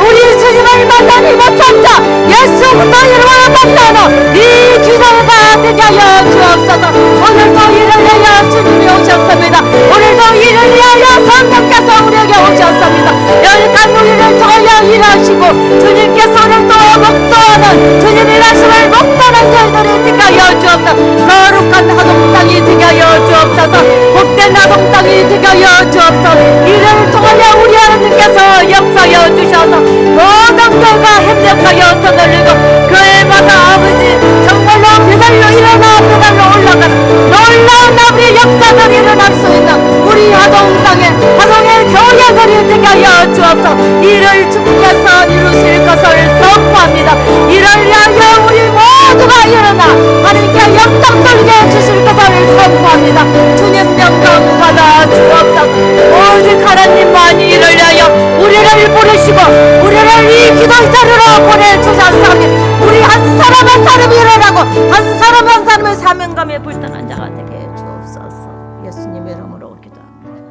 우리 주님을 만나니 못한 자, 예수 그리스도 이름으로 만나는 이 기도가 되게 하여 주옵소서. 오늘도 이를 위하여 주님이 오셨습니다. 오늘도 이를 위하여 성령께서 우리에게 오셨습니다. 열간 우리를 통하여 일하시고 주님께서 오늘도 목도하는 주님 일하심을 목도하는 저희들이 되게 하여 주옵소서. 거룩한 하동 땅이 되게 하여 주옵소서. 복된 하동 땅이 되게 하여 주옵소서. 이를 통하여 우리 하나님께서 역사하여 주셔서 모든 교회가 협력하여 서늘리고 교회마다 아버지 정말로 배달로 일어나 배달로 올라가는 놀라운 아버지 역사들이 일어날 수 있는 우리 하동 땅에 하동의 교회들이 되게 하여 주옵소서. 이를 주께서 이루실 것을 선포합니다. 이를 위하여 우리 모두가 일어나 하나님께 영광 돌리게 해주실 것을 선포합니다. 주님 영광 받아 주옵소서. 오직 하나님만이 이를 위하여 우리를 부르시고 우리를 이 기도의 자리로 보내주셨사오니 우리 한 사람 한 사람이 일어나고 한 사람 한 사람의 사명감에 불타는 자가 되게 해 주옵소서. 예수님 이름으로 기도합니다.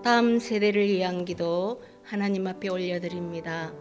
다음 세대를 위한 기도 하나님 앞에 올려드립니다.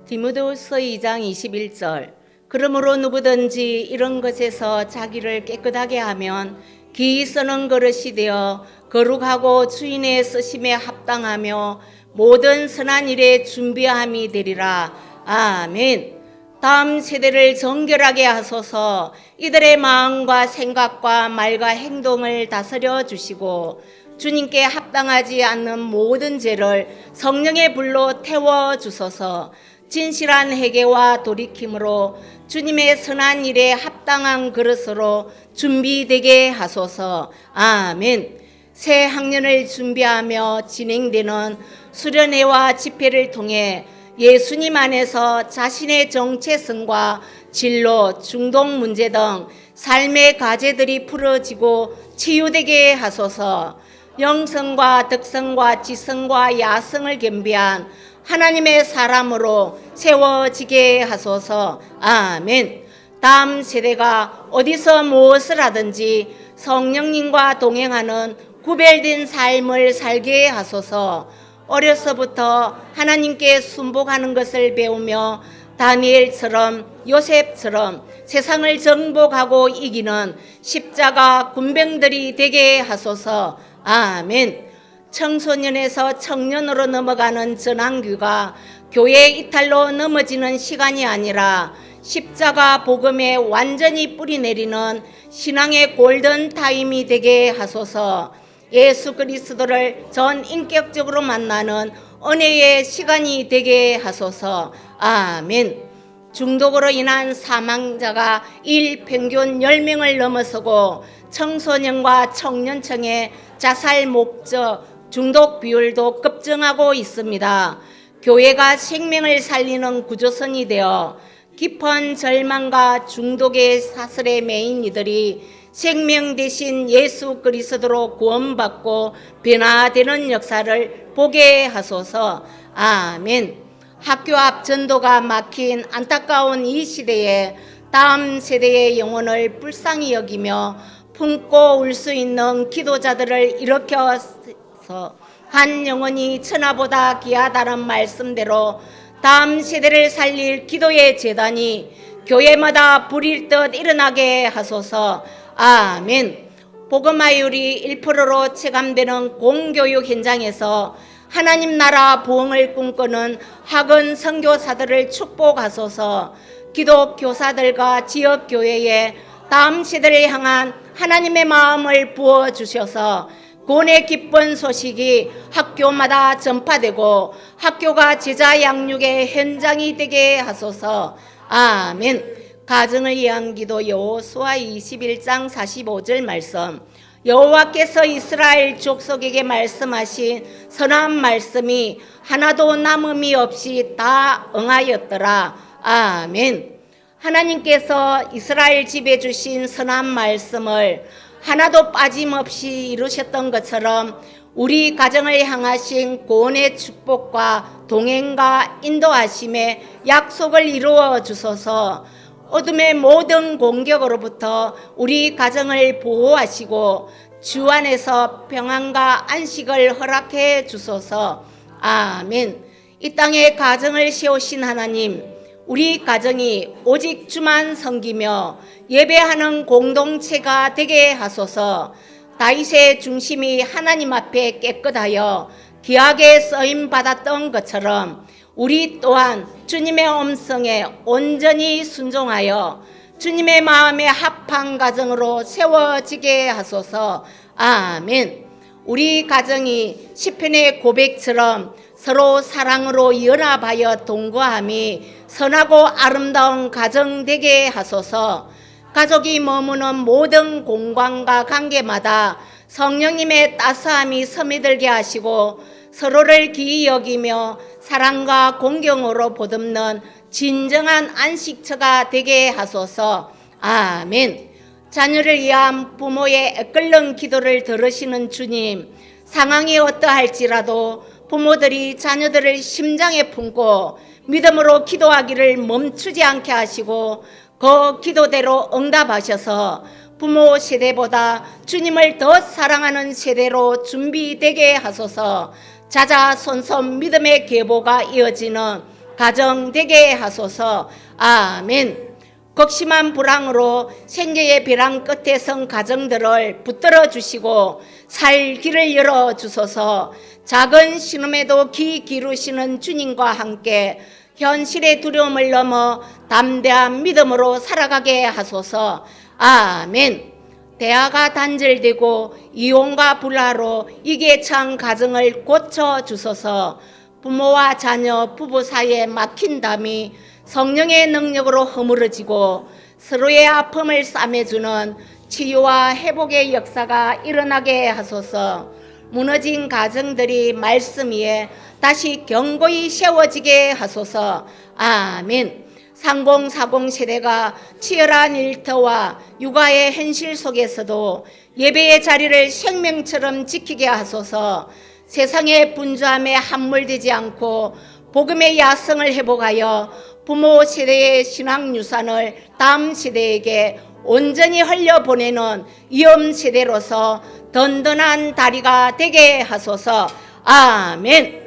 디모데후서 2장 21절. 그러므로 누구든지 이런 것에서 자기를 깨끗하게 하면 기이 쓰는 그릇이 되어 거룩하고 주인의 쓰심에 합당하며 모든 선한 일에 준비함이 되리라. 아멘. 다음 세대를 정결하게 하소서. 이들의 마음과 생각과 말과 행동을 다스려 주시고 주님께 합당하지 않는 모든 죄를 성령의 불로 태워 주소서. 진실한 회개와 돌이킴으로 주님의 선한 일에 합당한 그릇으로 준비되게 하소서. 아멘. 새 학년을 준비하며 진행되는 수련회와 집회를 통해 예수님 안에서 자신의 정체성과 진로, 중독 문제 등 삶의 과제들이 풀어지고 치유되게 하소서. 영성과 덕성과 지성과 야성을 겸비한 하나님의 사람으로 세워지게 하소서. 아멘. 다음 세대가 어디서 무엇을 하든지 성령님과 동행하는 구별된 삶을 살게 하소서. 어려서부터 하나님께 순복하는 것을 배우며 다니엘처럼 요셉처럼 세상을 정복하고 이기는 십자가 군병들이 되게 하소서. 아멘. 청소년에서 청년으로 넘어가는 전환규가 교회 이탈로 넘어지는 시간이 아니라 십자가 복음에 완전히 뿌리내리는 신앙의 골든타임이 되게 하소서. 예수 그리스도를 전 인격적으로 만나는 은혜의 시간이 되게 하소서. 아멘. 중독으로 인한 사망자가 일 평균 10명을 넘어서고 청소년과 청년층의 자살 목적 중독 비율도 급증하고 있습니다. 교회가 생명을 살리는 구조선이 되어 깊은 절망과 중독의 사슬에 매인 이들이 생명 대신 예수 그리스도로 구원받고 변화되는 역사를 보게 하소서. 아멘. 학교 앞 전도가 막힌 안타까운 이 시대에 다음 세대의 영혼을 불쌍히 여기며 품고 울 수 있는 기도자들을 일으켜서 한 영혼이 천하보다 귀하다는 말씀대로 다음 세대를 살릴 기도의 재단이 교회마다 불일 듯 일어나게 하소서. 아멘. 복음화율이 1%로 체감되는 공교육 현장에서 하나님 나라 부흥을 꿈꾸는 학원 선교사들을 축복하소서. 기독 교사들과 지역 교회에 다음 세대를 향한 하나님의 마음을 부어 주셔서 구원의 기쁜 소식이 학교마다 전파되고 학교가 제자 양육의 현장이 되게 하소서. 아멘. 가정을 위한 기도 여호수아 21장 45절 말씀. 여호와께서 이스라엘 족속에게 말씀하신 선한 말씀이 하나도 남음이 없이 다 응하였더라. 아멘. 하나님께서 이스라엘 집에 주신 선한 말씀을 하나도 빠짐없이 이루셨던 것처럼 우리 가정을 향하신 구원의 축복과 동행과 인도하심의 약속을 이루어 주소서. 어둠의 모든 공격으로부터 우리 가정을 보호하시고 주 안에서 평안과 안식을 허락해 주소서. 아멘. 이 땅에 가정을 세우신 하나님, 우리 가정이 오직 주만 섬기며 예배하는 공동체가 되게 하소서. 다윗의 중심이 하나님 앞에 깨끗하여 귀하게 쓰임 받았던 것처럼 우리 또한 주님의 음성에 온전히 순종하여 주님의 마음에 합한 가정으로 세워지게 하소서. 아멘. 우리 가정이 시편의 고백처럼 서로 사랑으로 연합하여 동거함이 선하고 아름다운 가정 되게 하소서. 가족이 머무는 모든 공간과 관계마다 성령님의 따스함이 스며들게 하시고 서로를 기이 여기며 사랑과 공경으로 보듬는 진정한 안식처가 되게 하소서. 아멘. 자녀를 위한 부모의 끓는 기도를 들으시는 주님, 상황이 어떠할지라도 부모들이 자녀들을 심장에 품고 믿음으로 기도하기를 멈추지 않게 하시고 그 기도대로 응답하셔서 부모 세대보다 주님을 더 사랑하는 세대로 준비되게 하소서. 자자손손 믿음의 계보가 이어지는 가정 되게 하소서. 아멘. 극심한 불황으로 생계의 벼랑 끝에 선 가정들을 붙들어 주시고 살 길을 열어 주소서. 작은 신음에도 귀 기르시는 주님과 함께 현실의 두려움을 넘어 담대한 믿음으로 살아가게 하소서. 아멘. 대화가 단절되고 이혼과 불화로 이기에 찬 가정을 고쳐 주소서. 부모와 자녀, 부부 사이에 막힌 담이 성령의 능력으로 허물어지고 서로의 아픔을 싸매주는 치유와 회복의 역사가 일어나게 하소서. 무너진 가정들이 말씀 위에 다시 견고히 세워지게 하소서. 아멘. 3040 세대가 치열한 일터와 육아의 현실 속에서도 예배의 자리를 생명처럼 지키게 하소서. 세상의 분주함에 함몰되지 않고 복음의 야성을 회복하여 부모 세대의 신앙 유산을 다음 세대에게 온전히 흘려보내는 위험 세대로서 든든한 다리가 되게 하소서. 아멘.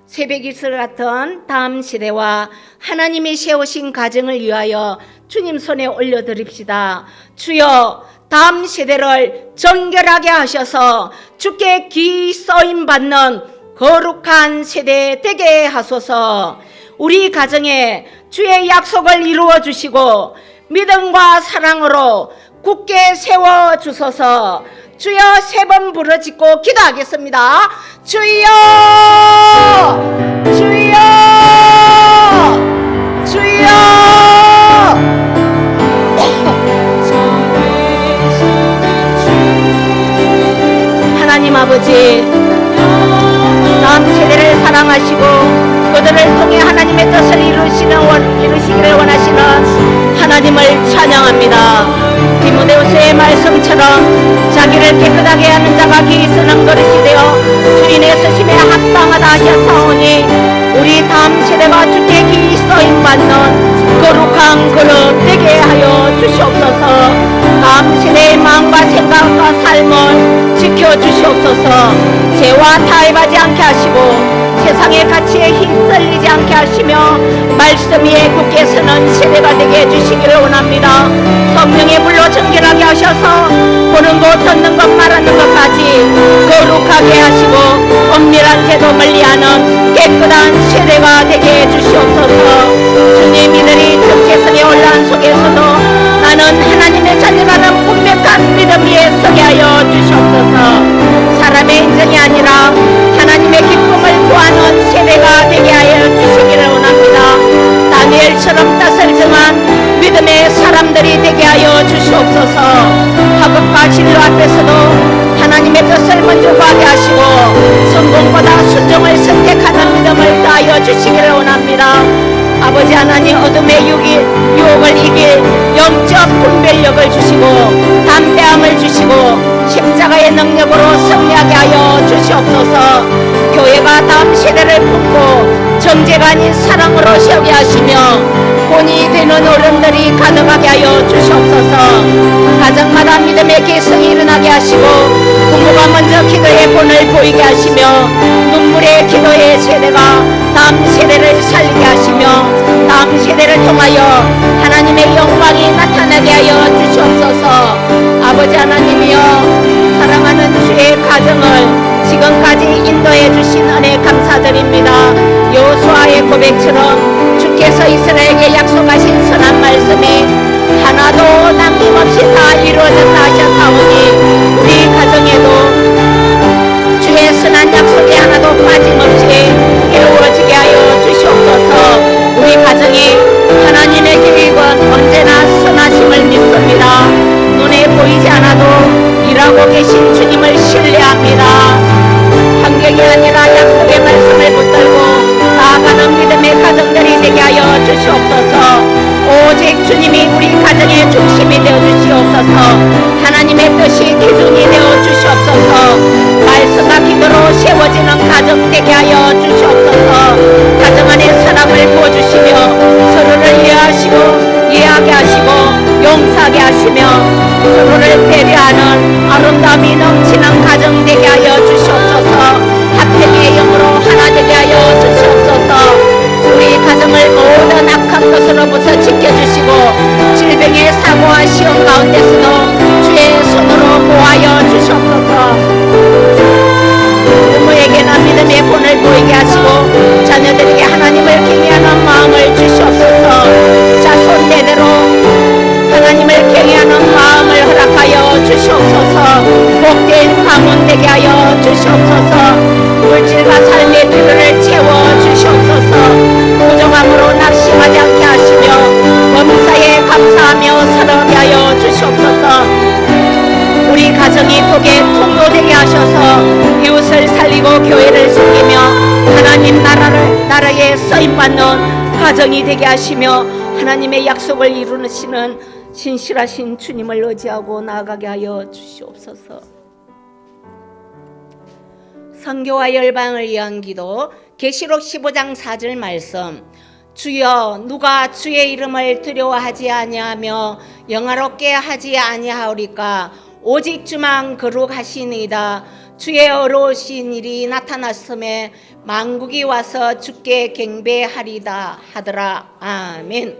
새벽 이슬 같은 다음 세대와 하나님이 세우신 가정을 위하여 주님 손에 올려드립시다. 주여, 다음 세대를 정결하게 하셔서 주께 귀 쓰임 받는 거룩한 세대 되게 하소서. 우리 가정에 주의 약속을 이루어 주시고 믿음과 사랑으로 굳게 세워 주소서. 주여, 3번 부르짖고 기도하겠습니다. 주여, 주여, 주여. 하나님 아버지, 다음 세대를 사랑하시고 그들을 통해 하나님의 뜻을 이루시기를 원하시는 하나님을 찬양합니다. 디모데후서의 말씀처럼 자기를 깨끗하게 하는 자가 귀히 쓰는 그릇이 되어 주인의 쓰심에 합당하다 하셨사오니 우리 다음 세대가 주께 귀히 쓰임받는 거룩한 그릇 되게 하여 주시옵소서. 다음 세대의 마음과 생각과 삶을 지켜주시옵소서. 죄와 타협하지 않게 하시고 세상의 가치에 휩쓸리지 않게 하시며 말씀 위에 굳게 서는 세대가 되게 해주시기를 원합니다. 성령의 불로 정결하게 하셔서 보는 것, 듣는 것, 말하는 것까지 거룩하게 하시고 엄밀한 죄도 멀리하는 깨끗한 세대가 되게 해주시옵소서. 주님, 이들이 정체성의 혼란 속에서도 나는 하나님의 자녀라는 분명한 믿음 위에 서게 하여 주시옵소서. 별처럼 뜻을 정한 믿음의 사람들이 되게 하여 주시옵소서. 학업과 진로 앞에서도 하나님의 뜻을 먼저 구하게 하시고 성공보다 순종을 선택하는 믿음을 다하여 주시기를 원합니다. 아버지 하나님, 어둠의 유혹을 이길 영적 분별력을 주시고 담대함을 주시고 십자가의 능력으로 승리하게 하여 주시옵소서. 교회가 다음 세대를 품고 정죄가 아닌 사랑으로 세우게 하시며 본이 되는 어른들이 가득하게 하여 주시옵소서. 가정마다 믿음의 개성이 일어나게 하시고 부모가 먼저 기도의 본을 보이게 하시며 눈물의 기도의 세대가 다음 세대를 살리게 하시며 다음 세대를 통하여 하나님의 영광이 나타나게 하여 주시옵소서. 아버지 하나님이여, 사랑하는 주의 가정을 지금까지 인도해 주신 은혜 감사드립니다. 여호수아의 고백처럼 주께서 이스라엘에게 약속하신 선한 말씀이 하나도 남김없이 다 이루어졌다 하셨사오니 우리 가정에도 주의 선한 약속이 하나도 빠짐없이 이루어지게 하여 주시옵소서. 우리 가정이 하나님의 계획은 언제나 선하심을 믿습니다. 눈에 보이지 않아도 일하고 계신 주님을 신뢰합니다. 환경이 아니라 약속의 말씀을 붙들고 나아가는 믿음의 가정들이 되게 하여 주시옵소서. 오직 주님이 우리 가정의 중심이 되어 주시옵소서. 하나님의 뜻이 기준이 되어 주시옵소서. 말씀과 기도로 세워지는 가정 되게 하여 주시옵소서. 가정 안에 사랑을 부어주시며 서로를 이해하게 하시고 용서하게 하시며 서로를 배려하는 아름다움이 넘치는 가정 되게 하여 주시옵소서. 합평의 영으로 하나 되게 하여 주시옵소서. 우리 가정을 모든 악한 것으로부터 지켜주시고 질병의 사고와 시험 가운데서도 주의 손으로 보호하여 주시옵소서. 부모에게는 믿음의 본을 보이게 하시고 자녀들에게 하나님을 경외하는 마음을 주시옵소서. 자손 대대로 하나님을 경외하는 마음을 허락하여 주시옵소서. 복된 가문 되게 하여 주시옵소서. 물질과 삶의 필요를 채워 주시옵소서. 부정함으로 낙심하지 않게 하시며 범사에 감사하며 살아가게 하여 주시옵소서. 우리 가정이 복의 통로되게 하셔서 이웃을 살리고 교회를 섬기며 하나님 나라에 쓰임받는 가정이 되게 하시며 하나님의 약속을 이루시는 신실하신 주님을 의지하고 나아가게 하여 주시옵소서. 선교와 열방을 위한 기도. 계시록 15장 4절 말씀. 주여, 누가 주의 이름을 두려워하지 아니하며 영화롭게 하지 아니하오리까? 오직 주만 거룩하시니이다. 주의 어려우신 일이 나타났음에 만국이 와서 주께 경배하리다 하더라. 아멘.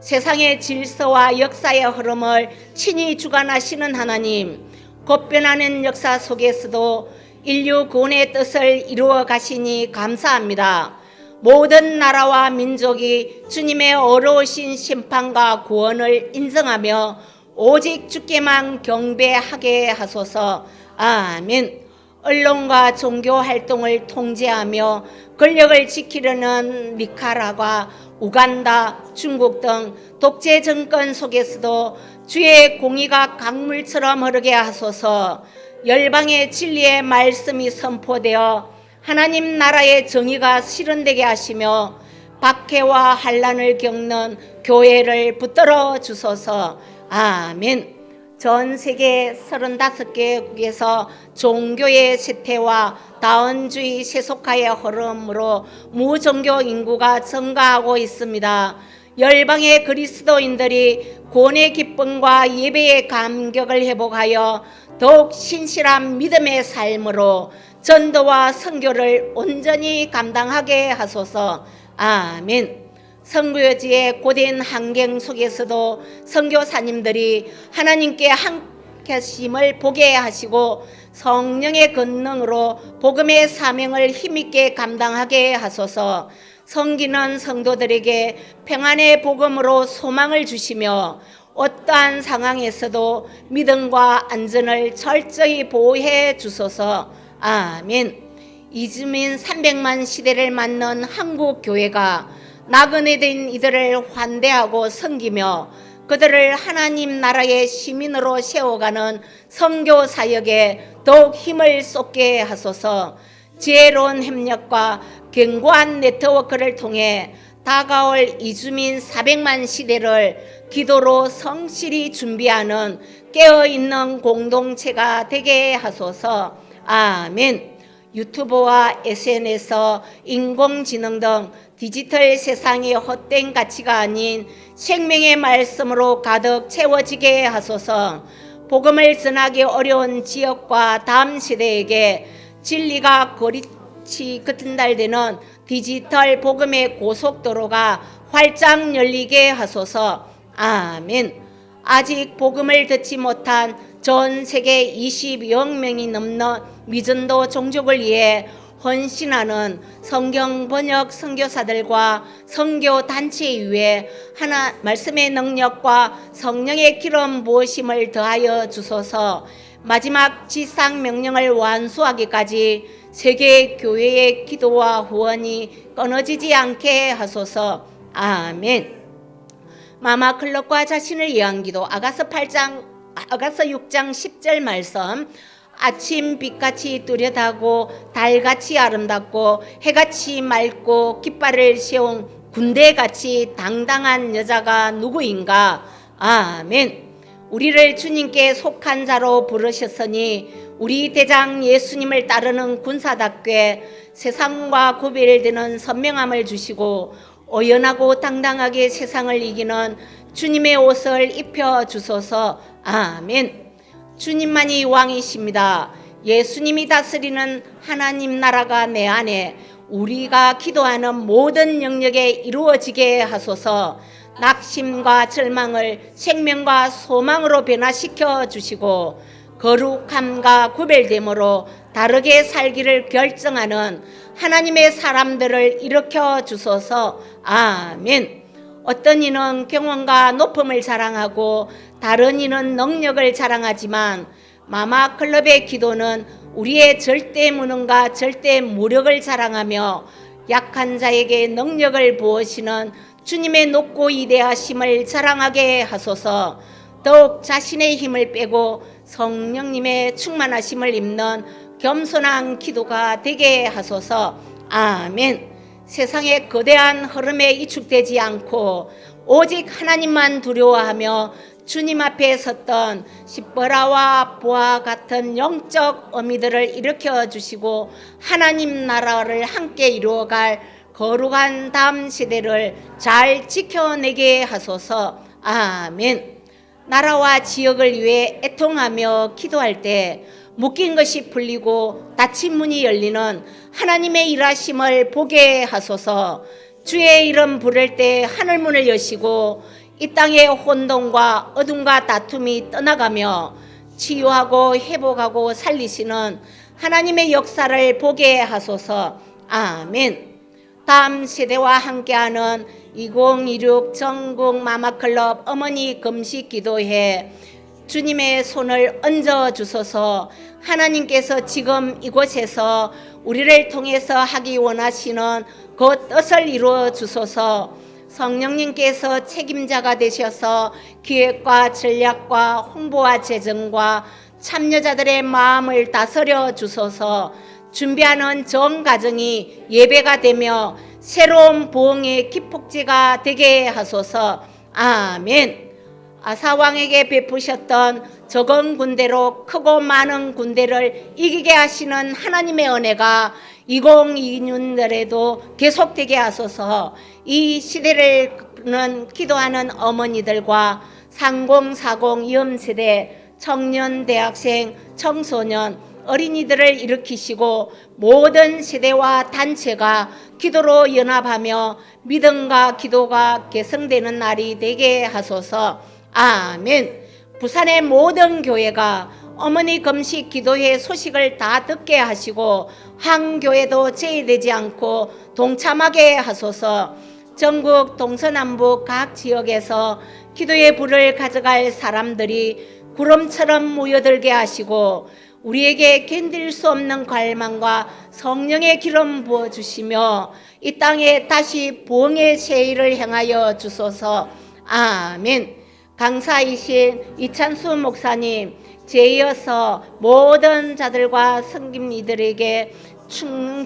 세상의 질서와 역사의 흐름을 친히 주관하시는 하나님, 곧변하는 역사 속에서도 인류 구원의 뜻을 이루어 가시니 감사합니다. 모든 나라와 민족이 주님의 어려우신 심판과 구원을 인정하며 오직 주께만 경배하게 하소서. 아멘. 언론과 종교 활동을 통제하며 권력을 지키려는 니카라과 우간다, 중국 등 독재 정권 속에서도 주의 공의가 강물처럼 흐르게 하소서. 열방의 진리의 말씀이 선포되어 하나님 나라의 정의가 실현되게 하시며 박해와 환난을 겪는 교회를 붙들어 주소서. 아멘. 전 세계 35개국에서 종교의 쇠퇴와 다원주의 세속화의 흐름으로 무종교 인구가 증가하고 있습니다. 열방의 그리스도인들이 구원의 기쁨과 예배의 감격을 회복하여 더욱 신실한 믿음의 삶으로 전도와 선교를 온전히 감당하게 하소서. 아멘. 선교지의 고된 환경 속에서도 선교사님들이 하나님께 함께하심을 보게 하시고 성령의 권능으로 복음의 사명을 힘있게 감당하게 하소서. 섬기는 성도들에게 평안의 복음으로 소망을 주시며 어떠한 상황에서도 믿음과 안전을 철저히 보호해 주소서. 아멘. 이주민 300만 시대를 맞는 한국 교회가 나그네 된 이들을 환대하고 섬기며 그들을 하나님 나라의 시민으로 세워가는 선교 사역에 더욱 힘을 쏟게 하소서. 지혜로운 협력과 견고한 네트워크를 통해 다가올 이주민 400만 시대를 기도로 성실히 준비하는 깨어있는 공동체가 되게 하소서. 아멘. 유튜브와 SNS, 인공지능 등 디지털 세상의 헛된 가치가 아닌 생명의 말씀으로 가득 채워지게 하소서. 복음을 전하기 어려운 지역과 다음 세대에게 진리가 거리치 거뜬달되는 디지털 복음의 고속도로가 활짝 열리게 하소서. 아멘. 아직 복음을 듣지 못한 전 세계 20여 명이 넘는 미전도 종족을 위해 헌신하는 성경 번역 선교사들과 선교 단체 위에 하나 말씀의 능력과 성령의 기름 부으심을 더하여 주소서. 마지막 지상 명령을 완수하기까지 세계 교회의 기도와 후원이 끊어지지 않게 하소서. 아멘. 마마클럽과 자신을 위한 기도. 아가서 6장 10절 말씀. 아침 빛같이 뚜렷하고 달같이 아름답고 해같이 맑고 깃발을 세운 군대같이 당당한 여자가 누구인가? 아멘. 우리를 주님께 속한 자로 부르셨으니 우리 대장 예수님을 따르는 군사답게 세상과 구별되는 선명함을 주시고 오연하고 당당하게 세상을 이기는 주님의 옷을 입혀 주소서. 아멘. 주님만이 왕이십니다. 예수님이 다스리는 하나님 나라가 내 안에 우리가 기도하는 모든 영역에 이루어지게 하소서. 낙심과 절망을 생명과 소망으로 변화시켜 주시고 거룩함과 구별됨으로 다르게 살기를 결정하는 하나님의 사람들을 일으켜 주소서. 아멘. 어떤 이는 경험과 높음을 자랑하고 다른 이는 능력을 자랑하지만 마마클럽의 기도는 우리의 절대 무능과 절대 무력을 자랑하며 약한 자에게 능력을 부으시는 주님의 높고 위대하심을 자랑하게 하소서. 더욱 자신의 힘을 빼고 성령님의 충만하심을 입는 겸손한 기도가 되게 하소서. 아멘. 세상의 거대한 흐름에 이축되지 않고 오직 하나님만 두려워하며 주님 앞에 섰던 십보라와 보아 같은 영적 어미들을 일으켜 주시고 하나님 나라를 함께 이루어갈 거룩한 다음 세대를 잘 지켜내게 하소서. 아멘. 나라와 지역을 위해 애통하며 기도할 때 묶인 것이 풀리고 닫힌 문이 열리는 하나님의 일하심을 보게 하소서. 주의 이름 부를 때 하늘문을 여시고 이 땅의 혼돈과 어둠과 다툼이 떠나가며 치유하고 회복하고 살리시는 하나님의 역사를 보게 하소서. 아멘. 다음 세대와 함께하는 2026 전국 마마클럽 어머니 금식 기도회 주님의 손을 얹어 주소서. 하나님께서 지금 이곳에서 우리를 통해서 하기 원하시는 그 뜻을 이루어 주소서. 성령님께서 책임자가 되셔서 기획과 전략과 홍보와 재정과 참여자들의 마음을 다스려 주소서. 준비하는 전 가정이 예배가 되며 새로운 부흥의 기폭제가 되게 하소서. 아멘. 아사왕에게 베푸셨던 적은 군대로 크고 많은 군대를 이기게 하시는 하나님의 은혜가 2026년에도 계속되게 하소서. 이 시대를 기도하는 어머니들과 3040 위험세대 청년, 대학생, 청소년, 어린이들을 일으키시고 모든 세대와 단체가 기도로 연합하며 믿음과 기도가 개성되는 날이 되게 하소서. 아멘. 부산의 모든 교회가 어머니 금식 기도회 소식을 다 듣게 하시고 한 교회도 제외되지 않고 동참하게 하소서. 전국 동서남북 각 지역에서 기도의 불을 가져갈 사람들이 구름처럼 모여들게 하시고 우리에게 견딜 수 없는 갈망과 성령의 기름 부어주시며 이 땅에 다시 부흥의 세일을 행하여 주소서. 아멘. 강사이신 이찬수 목사님, 제이어서 모든 자들과 성김이들에게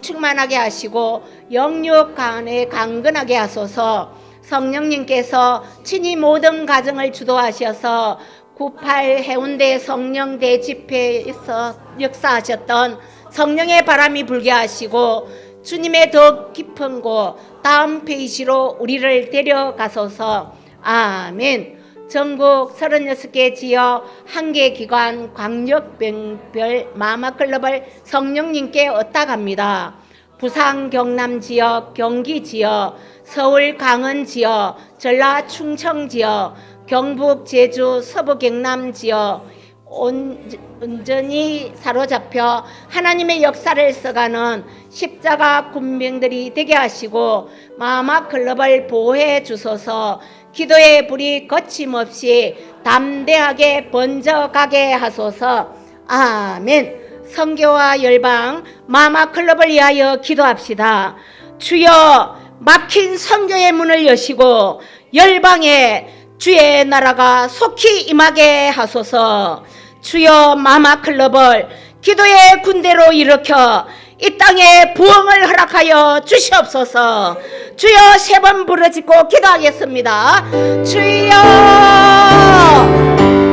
충만하게 하시고 영육 간에 강건하게 하소서. 성령님께서 친히 모든 가정을 주도하셔서 98 해운대 성령 대집회에서 역사하셨던 성령의 바람이 불게 하시고 주님의 더 깊은 곳 다음 페이지로 우리를 데려가소서. 아멘. 전국 36개 지역 1개 기관 광역별 마마클럽을 성령님께 얻다갑니다. 부산 경남 지역, 경기 지역, 서울 강원 지역, 전라 충청 지역, 경북 제주 서부 경남 지역 온전히 사로잡혀 하나님의 역사를 써가는 십자가 군병들이 되게 하시고 마마클럽을 보호해 주소서. 기도의 불이 거침없이 담대하게 번져가게 하소서. 아멘. 선교와 열방 마마클럽을 위하여 기도합시다. 주여, 막힌 선교의 문을 여시고 열방에 주의 나라가 속히 임하게 하소서. 주여, 마마클럽을 기도의 군대로 일으켜 이 땅에 부흥을 허락하여 주시옵소서. 주여, 3번 부르짖고 기도하겠습니다. 주여,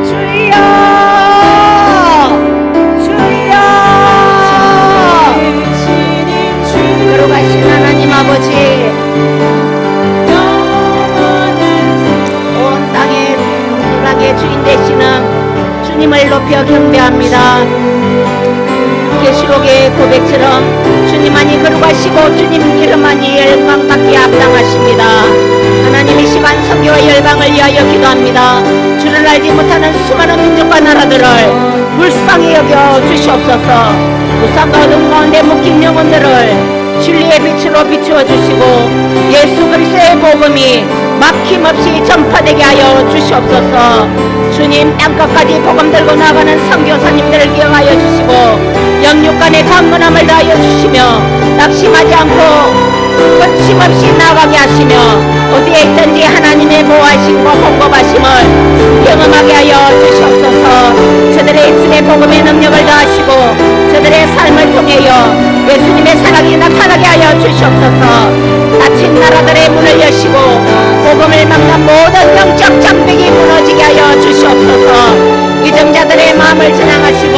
주여, 주여. 걸어가신 하나님 아버지, 온 땅의 풍성하게 주인 되시는 주님을 높여 경배합니다. 계시록의 고백처럼 주님만이 걸어가시고 주님 이름만이 열방받기에 합당하십니다. 하나님 이 시간 선교와 열방을 위하여 기도합니다. 주를 알지 못하는 수많은 민족과 나라들을 불쌍히 여겨 주시옵소서. 무상과 어둠 가운데 묶인 영혼들을 진리의 빛으로 비추어 주시고 예수 그리스도의 복음이 막힘없이 전파되게 하여 주시옵소서. 주님, 땅끝까지 복음 들고 나가는 선교사님들을 기억하여 주시고 영육간의 강건함을 다하여 주시며 낙심하지 않고 거침없이 나가게 하시며 어디에 있든지 하나님의 보호하심과 공급하심을 경험하게 하여 주시옵소서. 저들의 입술에 복음의 능력을 다하시고 저들의 삶을 통하여 예수님의 사랑이 나타나게 하여 주시옵소서. 닫힌 나라들의 문을 여시고 복음을 막는 모든 영적 장벽이 무너지게 하여 주시옵소서. 이정자들의 마음을 전향하시고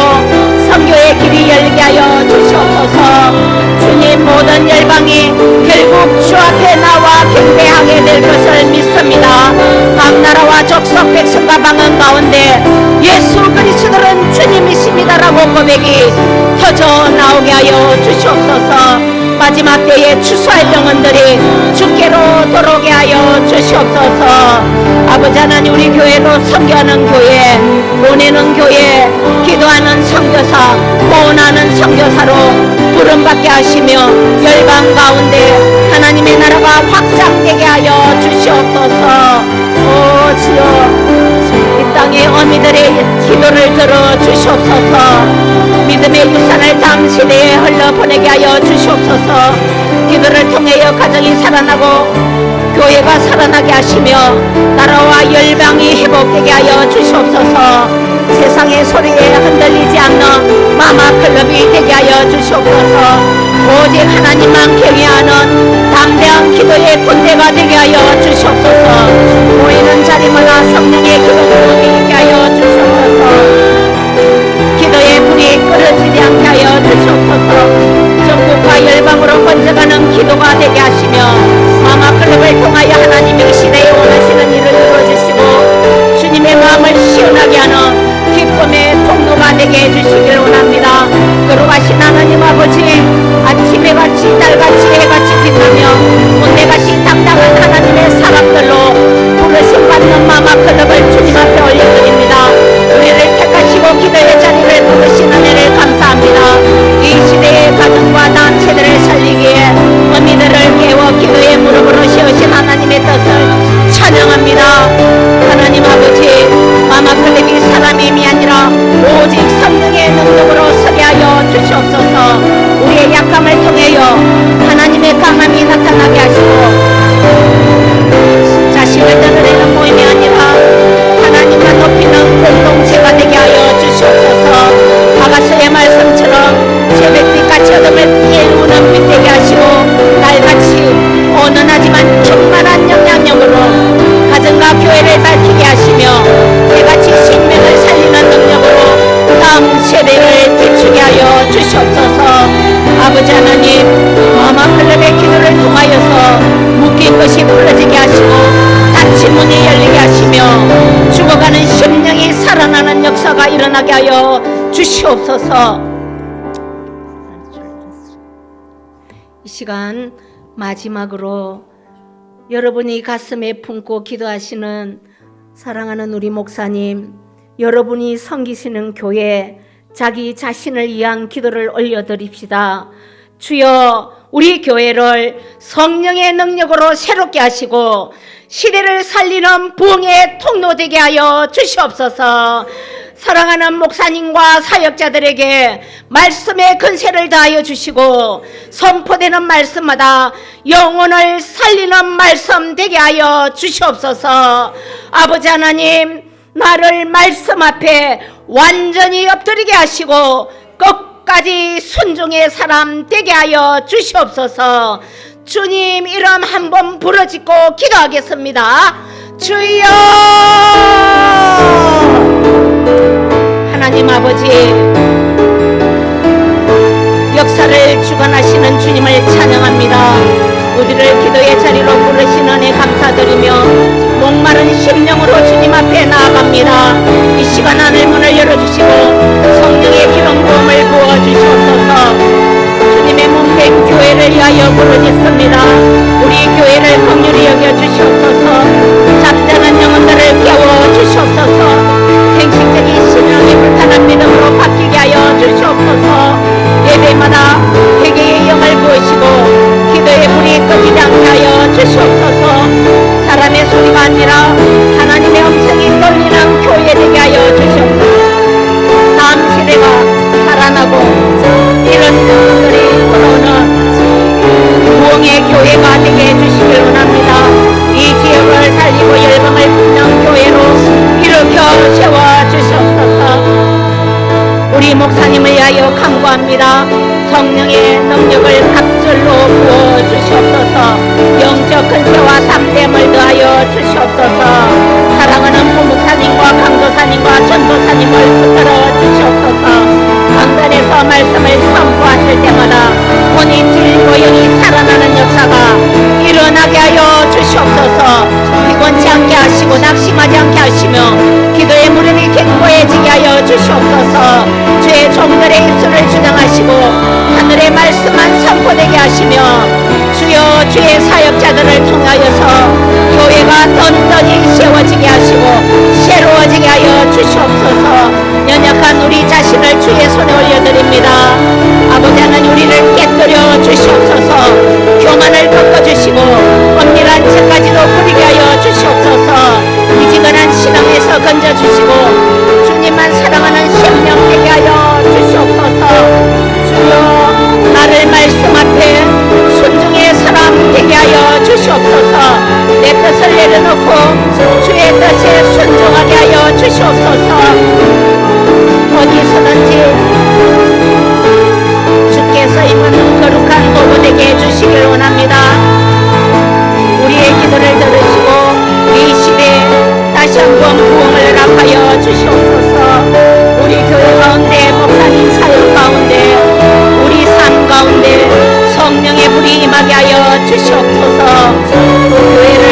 선교의 길이 열리게 하여 주시옵소서. 주님, 모든 열방이 결국 주 앞에 나와 경배하게 될 것을 믿습니다. 각 나라와 족속 백성과 방언 가운데 예수 그리스도는 주님이십니다라고 고백이 터져 나오게 하여 주시옵소서. 마지막 때에 추수할 영혼들이 주께로 돌아오게 하여 주시옵소서. 아버지 하나님, 우리 교회로 선교하는 교회, 보내는 교회, 기도하는 선교사, 보훈하는 선교사로 부름받게 하시며 열방 가운데 하나님의 나라가 확장되게 하여 주시옵소서. 오 주여, 이 땅의 어미들의 기도를 들어 주시옵소서. 믿음의 유산을 다음 시대에 흘러보내게 하여 주시옵소서. 기도를 통하여 가정이 살아나고 교회가 살아나게 하시며 나라와 열방이 회복되게 하여 주시옵소서. 세상의 소리에 흔들리지 않는 마마클럽이 되게 하여 주시옵소서. 오직 하나님만 경외하는 담대한 기도의 군대가 되게 하여 주시옵소서. 모이는 자리마다 성령의 기도가 있게 하여 주시옵소서. 기도의 불이 끊어지지 않게 하여 주시옵소서. 전국과 열방으로 번져가는 기도가 되게 하시며 마마클럽을 통하여 하나님의 시대에 원하시는 일을 이루어주시고 주님의 마음을 시원하게 하는 기쁨의 통로가 되게 해주시기를 원합니다. 걸어가신 하나님 아버지, 아침에 같이 달같이 해같이 빛나며 온대같이 당당한 하나님의 사람들로 부르심 받는 마마클럽을 주님 앞에 올려드립니다. 우리를 택하시고 기도의 자리를 부르신 은혜를 감사합니다. 이 시대의 가정과 단체들을 살리기에 어미들을 깨워 기도의 무릎으로 세우신 하나님의 뜻을 찬양합니다. 하나님 아버지, 마마클럽이 사람의 힘이 아니라 오직 성령의 능력으로 주시옵소서. 아가서의 말씀처럼 새벽빛같이 어둠을 깨우는 빛 되게 하시고 날같이 온온하지만 충만한 영향력으로 가정과 교회를 밝히게 하시며 개같이 생명을 살리는 능력으로 다음 세대를 비추게 하여 주시옵소서. 아버지 하나님, 마마클럽의 기도를 통하여서 묶인 것이 풀어지게 하시고 닫힌 문이 열리게 하시며 죽어가는 심령이 살아나는 역사가 일어나게 하여 주시옵소서. 이 시간 마지막으로 여러분이 가슴에 품고 기도하시는 사랑하는 우리 목사님, 여러분이 섬기시는 교회, 자기 자신을 위한 기도를 올려드립시다. 주여, 우리 교회를 성령의 능력으로 새롭게 하시고 시대를 살리는 부흥의 통로 되게 하여 주시옵소서. 사랑하는 목사님과 사역자들에게 말씀의 근세를 다하여 주시고 선포되는 말씀마다 영혼을 살리는 말씀 되게 하여 주시옵소서. 아버지 하나님, 나를 말씀 앞에 완전히 엎드리게 하시고 끝까지 순종의 사람 되게 하여 주시옵소서. 주님 이름 한번 부르짖고 기도하겠습니다. 주여! 하나님 아버지, 역사를 주관하시는 주님을 찬양합니다. 우리를 기도의 자리로 부르신 은혜 감사드리며 목마른 심령으로 주님 앞에 나아갑니다. 이 시간 하늘 문을 열어주시고 성령의 기름 부음을 부어주시옵소서. 주님의 몸된 교회를 위하여 부르짖습니다. 우리 교회를 긍휼히 여겨주시옵소서. 잠자는 영혼들을 깨워주시옵소서. 행식적인 신령이 불타는 믿음으로 바뀌게 하여 주시옵소서. 예배마다 회개의 영을 부으시고 기도의 불이 꺼지지 않게 하여 주시옵소서. 사람의 소리가 아니라 하나님의 음성이 떨리는 교회 되게 하여 주시옵소서. 다음 세대가 살아나고 이런 분들이 돌아오는 부흥의 교회가 되게 해주시길 원합니다. 이 지역을 살리고 열방을 빚는 교회로 일으켜 세워주시옵소서. 우리 목사님을 위하여 간구합니다. 성령의 능력을 갑절로 부어주시옵소서. 영적 근세와 담대함을 더하여 주시옵소서. 사랑하는 부목사님과 강도사님과 전도사님을 붙들어 주시옵소서. 강단에서 말씀을 선포하실 때마다 혼이 찔리고 영이 살아나는 역사가 일어나게 하여 주시옵소서. 피곤치 않게 하시고 낙심하지 않게 하시며 기도의 무릎이 견고해지게 하여 주시옵소서. 주의 종들의 입술을 주장하시고 하늘의 말씀만 선포되게 하시며 주여, 주의 사역자들을 통하여서 교회가 던던히 세워지게 하시고 새로워지게 하여 주시옵소서. 연약한 우리 자신을 주의 손에 올려드립니다. 아버지 하나님, 우리를 깨뜨려 주시옵소서. 교만을 꺾어주시고 엄밀한 죄까지도 부리게 하여 주시옵소서. 미지근한 신앙에서 건져주시고 주님만 사랑하는 생명 되게 하여 주시옵소서. 주여, 나를 말씀 앞에 순종의 사람 되게 하여 주시옵소서. 내 뜻을 내려놓고 주의 뜻에 순종하게 하여 주시옵소서. 어디서든지 주께서 입은 거룩한 도구 되게 해주시길 원합니다. 우리의 기도를 들으시고 이 시대에 다시 한번 부흥을 허락하여 주시옵소서. 우리 교회 가운데, 목사님 사역 가운데, 우리 삶 가운데 성령의 불이 임하게 하여 주시옵소서. 교회를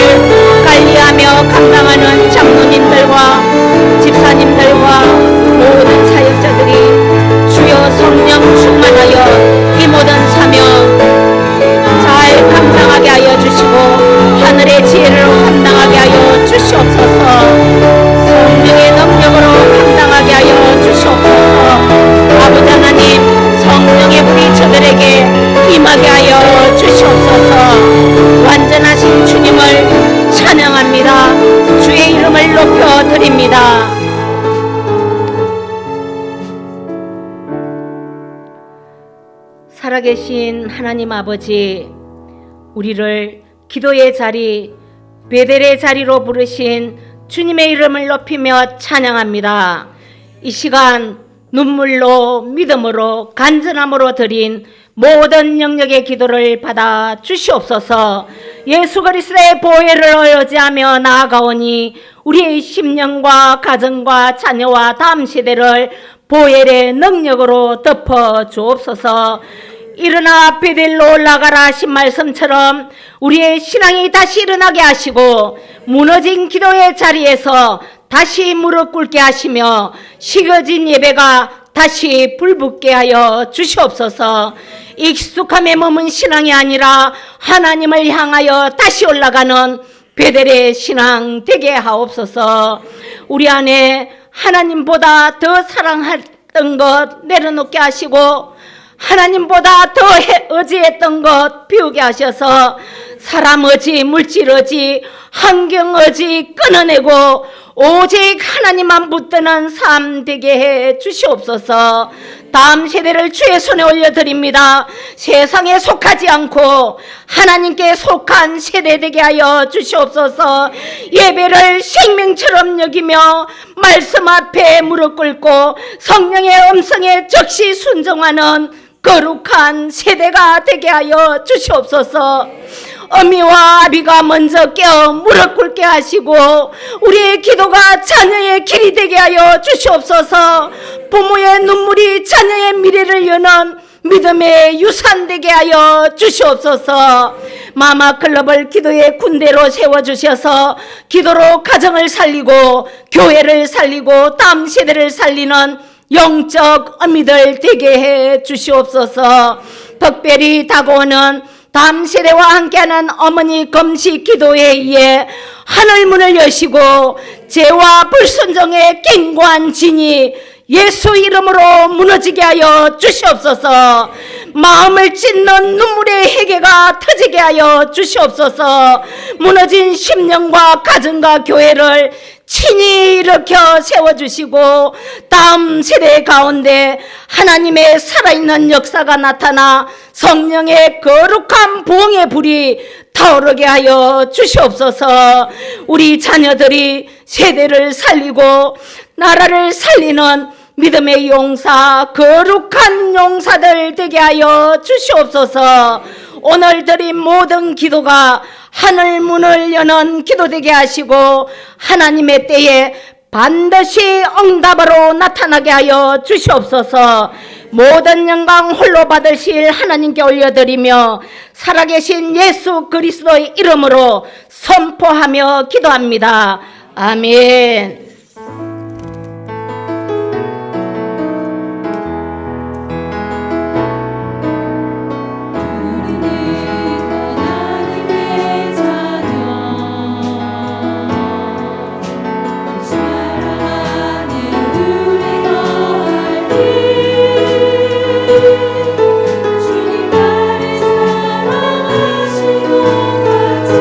관리하며 감당하는 장로님들과 집사님들과 모든 사역자들이 주여 성령 충만하여 이 모든 사명 잘 감당하게 하여 주시고 하늘의 지혜를 감당하게 하여 주시옵소서. 성령의 능력으로 감당하게 하여 주시옵소서. 아버지 하나님, 성령의 불이 저들에게 임하게 하여 주시옵소서. 완전하신 주님을 찬양합니다. 주의 이름을 높여드립니다. 살아계신 하나님 아버지, 우리를 기도의 자리, 베델의 자리로 부르신 주님의 이름을 높이며 찬양합니다. 이 시간 눈물로 믿음으로 간절함으로 드린 모든 영역의 기도를 받아 주시옵소서. 예수 그리스도의 보혜를 의지하며 나아가오니 우리의 심령과 가정과 자녀와 다음 세대를 보혈의 능력으로 덮어 주옵소서. 일어나 베델로 올라가라 하신 말씀처럼 우리의 신앙이 다시 일어나게 하시고 무너진 기도의 자리에서 다시 무릎 꿇게 하시며 식어진 예배가 다시 불붙게 하여 주시옵소서. 익숙함에 머문 신앙이 아니라 하나님을 향하여 다시 올라가는 베델의 신앙 되게 하옵소서. 우리 안에 하나님보다 더 사랑했던 것 내려놓게 하시고 하나님보다 더 의지했던 것 비우게 하셔서 사람 의지, 물질 의지, 환경 의지 끊어내고 오직 하나님만 붙드는 삶 되게 해 주시옵소서. 다음 세대를 주의 손에 올려드립니다. 세상에 속하지 않고 하나님께 속한 세대 되게 하여 주시옵소서. 예배를 생명처럼 여기며 말씀 앞에 무릎 꿇고 성령의 음성에 즉시 순종하는 거룩한 세대가 되게 하여 주시옵소서. 어미와 아비가 먼저 깨어 무릎 꿇게 하시고 우리의 기도가 자녀의 길이 되게 하여 주시옵소서. 부모의 눈물이 자녀의 미래를 여는 믿음의 유산 되게 하여 주시옵소서. 마마클럽을 기도의 군대로 세워주셔서 기도로 가정을 살리고 교회를 살리고 다음 세대를 살리는 영적 어미들 되게 해 주시옵소서. 특별히 다가오는 다음 세대와 함께하는 어머니 금식 기도에 의해 하늘문을 여시고 죄와 불순종의 견고한 진이 예수 이름으로 무너지게 하여 주시옵소서. 마음을 찢는 눈물의 해계가 터지게 하여 주시옵소서. 무너진 심령과 가정과 교회를 친히 일으켜 세워주시고 다음 세대 가운데 하나님의 살아있는 역사가 나타나 성령의 거룩한 부흥의 불이 타오르게 하여 주시옵소서. 우리 자녀들이 세대를 살리고 나라를 살리는 믿음의 용사, 거룩한 용사들 되게 하여 주시옵소서. 오늘 드린 모든 기도가 하늘 문을 여는 기도 되게 하시고 하나님의 때에 반드시 응답으로 나타나게 하여 주시옵소서. 모든 영광 홀로 받으실 하나님께 올려드리며 살아계신 예수 그리스도의 이름으로 선포하며 기도합니다. 아멘. 주님 나를 사랑하신 것 같이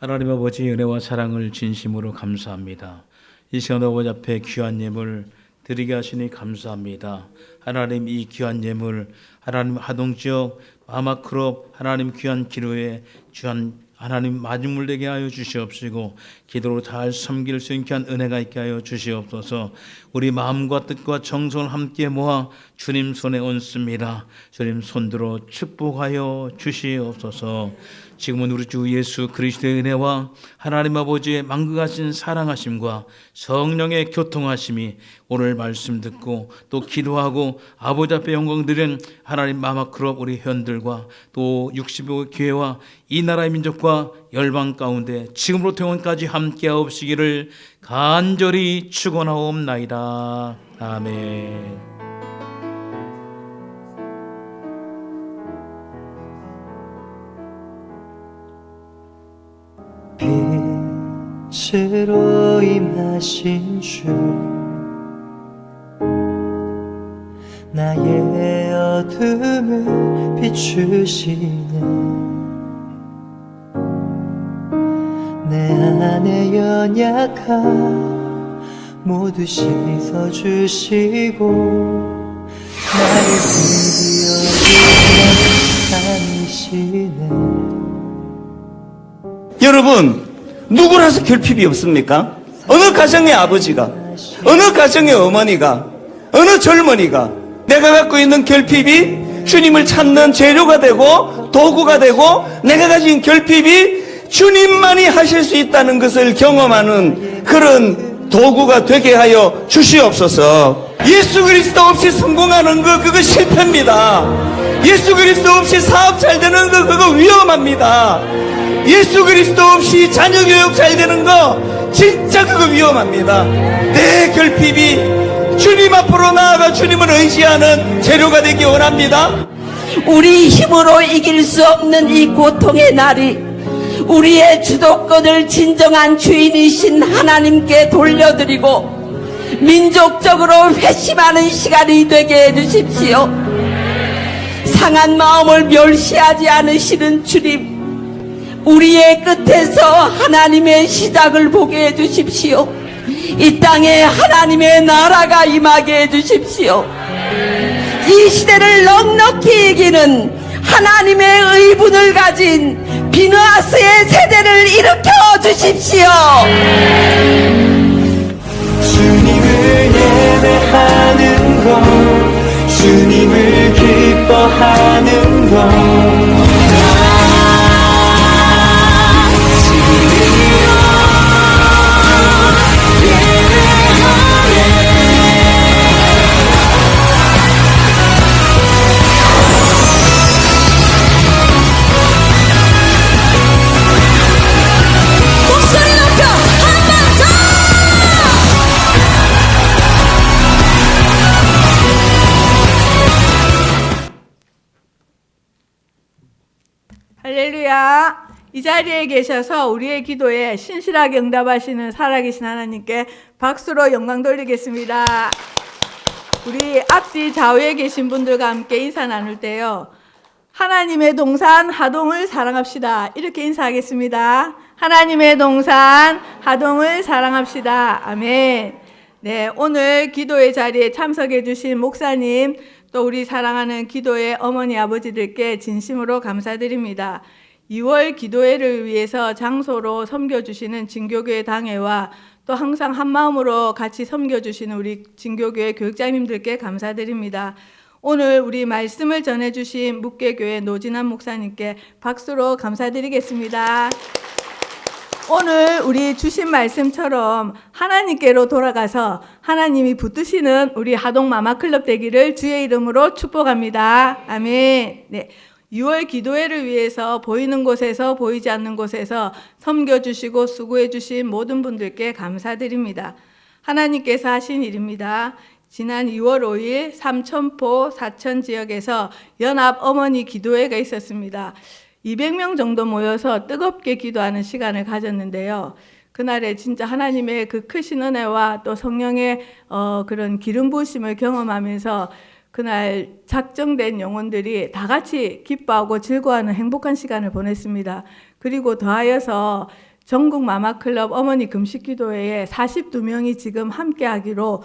하나님 아버지 은혜와 사랑을 진심으로 감사합니다. 이 시간 아버지 앞에 귀한 예물 드리게 하시니 감사합니다. 하나님 이 귀한 예물 하나님 하동지역 마마크롭 하나님 귀한 기도에 귀한 하나님 마중물 되게 하여 주시옵시고 기도로 잘 섬길 수 있게 한 은혜가 있게 하여 주시옵소서. 우리 마음과 뜻과 정성을 함께 모아 주님 손에 얹습니다. 주님 손들어 축복하여 주시옵소서. 지금은 우리 주 예수 그리스도의 은혜와 하나님 아버지의 만극하신 사랑하심과 성령의 교통하심이 오늘 말씀 듣고 또 기도하고 아버지 앞에 영광 드린 하나님 마마크롭 우리 현들과 또 65 교회와 이 나라의 민족과 열방 가운데 지금부터 영원까지 함께하옵시기를 간절히 축원하옵나이다. 아멘. 빛으로 임하신 주 나의 어둠을 비추시네 내 안에 연약함 모두 씻어주시고 나를 비워주시네 여러분, 누구라서 결핍이 없습니까? 어느 가정의 아버지가, 어느 가정의 어머니가, 어느 젊은이가 내가 갖고 있는 결핍이 주님을 찾는 재료가 되고 도구가 되고 내가 가진 결핍이 주님만이 하실 수 있다는 것을 경험하는 그런 도구가 되게 하여 주시옵소서. 예수 그리스도 없이 성공하는 거 그거 실패입니다. 예수 그리스도 없이 사업 잘 되는 거 그거 위험합니다. 예수 그리스도 없이 자녀 교육 잘 되는 거 진짜 그거 위험합니다. 내 결핍이 주님 앞으로 나아가 주님을 의지하는 재료가 되기 원합니다. 우리 힘으로 이길 수 없는 이 고통의 날이 우리의 주도권을 진정한 주인이신 하나님께 돌려드리고 민족적으로 회심하는 시간이 되게 해주십시오. 상한 마음을 멸시하지 않으시는 주님, 우리의 끝에서 하나님의 시작을 보게 해주십시오. 이 땅에 하나님의 나라가 임하게 해주십시오. 이 시대를 넉넉히 이기는 하나님의 의분을 가진 비누아스의 세대를 일으켜 주십시오. 주님을 예배하는 것 주님을 기뻐하는 것 할렐루야. 이 자리에 계셔서 우리의 기도에 신실하게 응답하시는 살아계신 하나님께 박수로 영광 돌리겠습니다. 우리 앞뒤 좌우에 계신 분들과 함께 인사 나눌 때요, 하나님의 동산 하동을 사랑합시다, 이렇게 인사하겠습니다. 하나님의 동산 하동을 사랑합시다. 아멘. 네, 오늘 기도의 자리에 참석해 주신 목사님, 또 우리 사랑하는 기도의 어머니 아버지들께 진심으로 감사드립니다. 2월 기도회를 위해서 장소로 섬겨주시는 진교교회 당회와 또 항상 한마음으로 같이 섬겨주시는 우리 진교교회 교육장님들께 감사드립니다. 오늘 우리 말씀을 전해주신 묵계교회 노진환 목사님께 박수로 감사드리겠습니다. 오늘 우리 주신 말씀처럼 하나님께로 돌아가서 하나님이 붙드시는 우리 하동 마마클럽 되기를 주의 이름으로 축복합니다. 아멘. 네. 6월 기도회를 위해서 보이는 곳에서 보이지 않는 곳에서 섬겨주시고 수고해주신 모든 분들께 감사드립니다. 하나님께서 하신 일입니다. 지난 2월 5일 삼천포 사천 지역에서 연합 어머니 기도회가 있었습니다. 200명 정도 모여서 뜨겁게 기도하는 시간을 가졌는데요. 그날에 진짜 하나님의 그 크신 은혜와 또 성령의 그런 기름 부으심을 경험하면서 그날 작정된 영혼들이 다 같이 기뻐하고 즐거워하는 행복한 시간을 보냈습니다. 그리고 더하여서 전국 마마클럽 어머니 금식기도회에 42명이 지금 함께하기로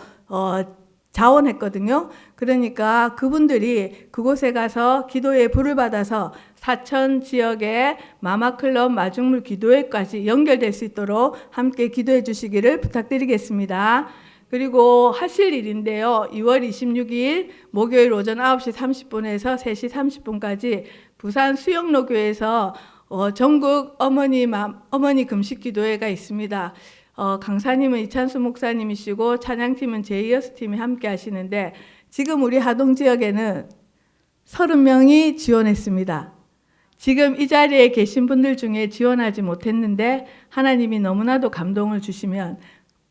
자원했거든요. 그러니까 그분들이 그곳에 가서 기도에 불을 받아서 사천 지역의 마마클럽 마중물 기도회까지 연결될 수 있도록 함께 기도해 주시기를 부탁드리겠습니다. 그리고 하실 일인데요. 2월 26일 목요일 오전 9시 30분에서 3시 30분까지 부산 수영로교에서 전국 어머니 금식기도회가 있습니다. 강사님은 이찬수 목사님이시고 찬양팀은 제이어스 팀이 함께 하시는데 지금 우리 하동 지역에는 30명이 지원했습니다. 지금 이 자리에 계신 분들 중에 지원하지 못했는데 하나님이 너무나도 감동을 주시면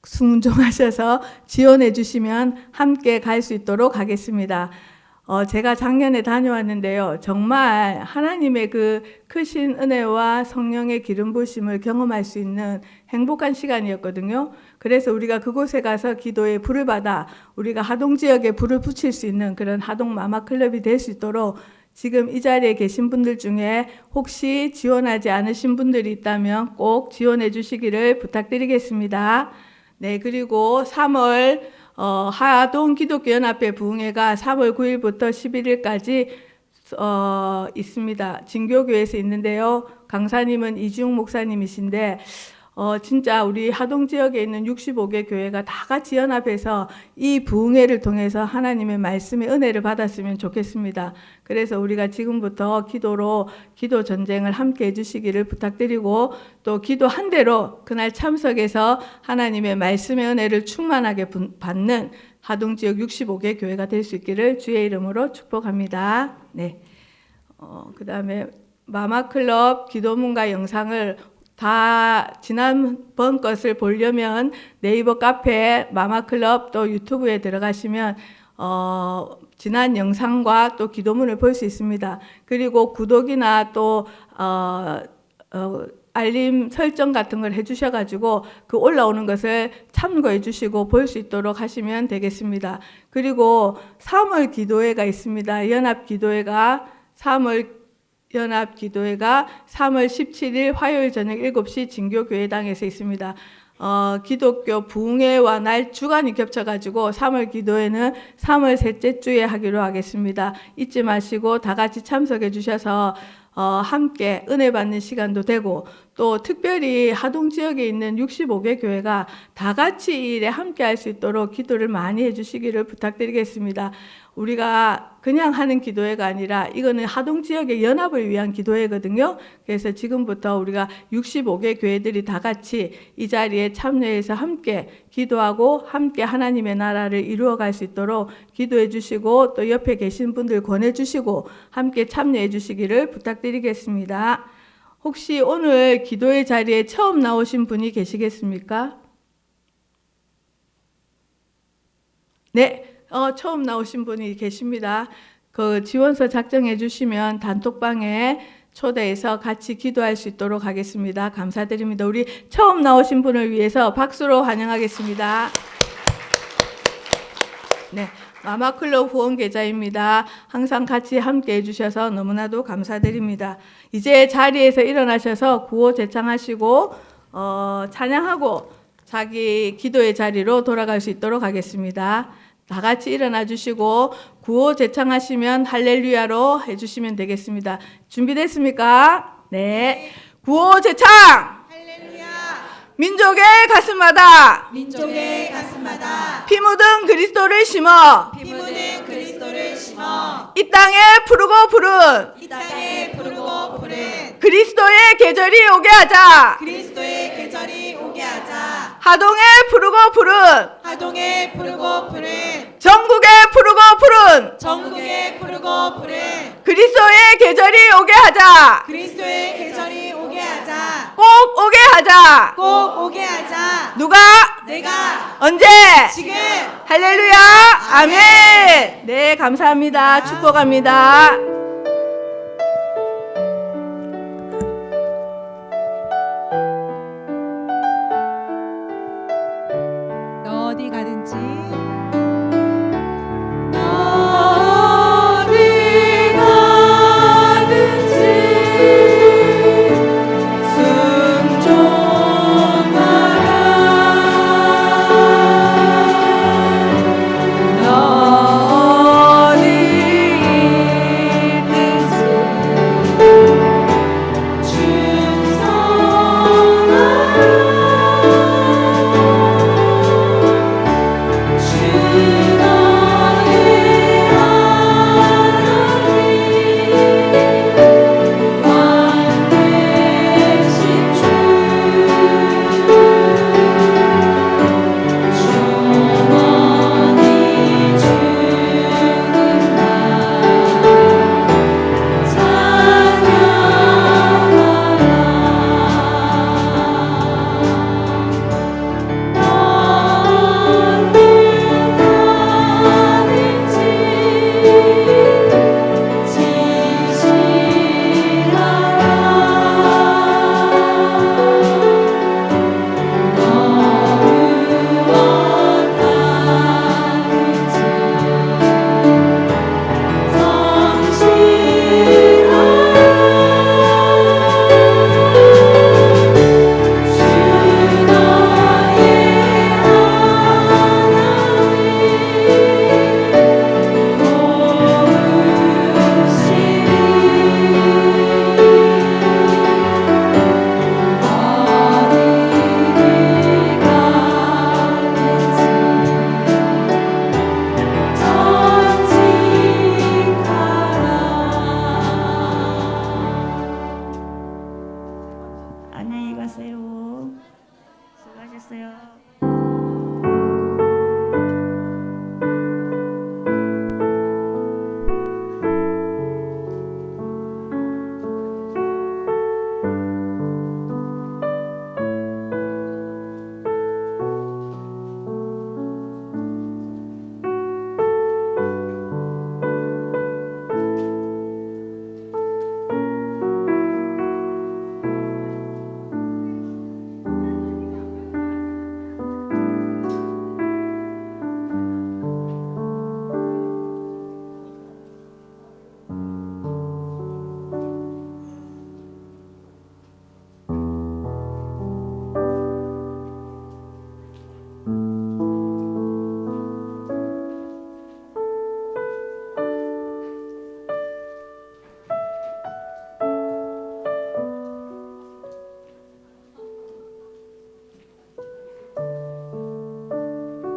순종하셔서 지원해 주시면 함께 갈 수 있도록 하겠습니다. 제가 작년에 다녀왔는데요. 정말 하나님의 그 크신 은혜와 성령의 기름 부으심을 경험할 수 있는 행복한 시간이었거든요. 그래서 우리가 그곳에 가서 기도에 불을 받아 우리가 하동 지역에 불을 붙일 수 있는 그런 하동 마마클럽이 될 수 있도록 지금 이 자리에 계신 분들 중에 혹시 지원하지 않으신 분들이 있다면 꼭 지원해 주시기를 부탁드리겠습니다. 네, 그리고 3월 하동 기독교연합회 부흥회가 3월 9일부터 11일까지 있습니다. 진교교에서 있는데요. 강사님은 이중 목사님이신데 진짜 우리 하동 지역에 있는 65개 교회가 다 같이 연합해서 이 부흥회를 통해서 하나님의 말씀의 은혜를 받았으면 좋겠습니다. 그래서 우리가 지금부터 기도 전쟁을 함께 해주시기를 부탁드리고 또 기도한 대로 그날 참석해서 하나님의 말씀의 은혜를 충만하게 받는 하동 지역 65개 교회가 될 수 있기를 주의 이름으로 축복합니다. 네. 그 다음에 마마클럽 기도문과 영상을 다 지난번 것을 보려면 네이버 카페 마마클럽 또 유튜브에 들어가시면 지난 영상과 또 기도문을 볼 수 있습니다. 그리고 구독이나 또 알림 설정 같은 걸 해주셔가지고 그 올라오는 것을 참고해 주시고 볼 수 있도록 하시면 되겠습니다. 그리고 3월 기도회가 있습니다. 연합 기도회가 3월 17일 화요일 저녁 7시 진교교회당에서 있습니다. 기독교 부흥회와 날 주간이 겹쳐가지고 3월 기도회는 3월 셋째 주에 하기로 하겠습니다. 잊지 마시고 다 같이 참석해 주셔서 함께 은혜 받는 시간도 되고 또 특별히 하동 지역에 있는 65개 교회가 다 같이 이 일에 함께 할 수 있도록 기도를 많이 해주시기를 부탁드리겠습니다. 우리가 그냥 하는 기도회가 아니라 이거는 하동 지역의 연합을 위한 기도회거든요. 그래서 지금부터 우리가 65개 교회들이 다 같이 이 자리에 참여해서 함께 기도하고 함께 하나님의 나라를 이루어갈 수 있도록 기도해 주시고 또 옆에 계신 분들 권해 주시고 함께 참여해 주시기를 부탁드리겠습니다. 혹시 오늘 기도의 자리에 처음 나오신 분이 계시겠습니까? 네. 처음 나오신 분이 계십니다. 그 지원서 작성해 주시면 단톡방에 초대해서 같이 기도할 수 있도록 하겠습니다. 감사드립니다. 우리 처음 나오신 분을 위해서 박수로 환영하겠습니다. 네, 마마클럽 후원 계좌입니다. 항상 같이 함께 해주셔서 너무나도 감사드립니다. 이제 자리에서 일어나셔서 구호 제창하시고 찬양하고 자기 기도의 자리로 돌아갈 수 있도록 하겠습니다. 다 같이 일어나 주시고 구호 제창하시면 할렐루야로 해주시면 되겠습니다. 준비됐습니까? 네. 구호 제창! 할렐루야! 민족의 가슴마다 피 묻은 그리스도를 심어 이 땅에 부르고 부른 그리스도의 계절이 오게 하자. 하동에 부르고 부른 전국에 부르고 부른 그리스도의 계절이 오게 하자. 꼭 오게 하자. 누가? 내가. 언제? 지금. 할렐루야. 아멘. 네, 감사합니다. 축복합니다.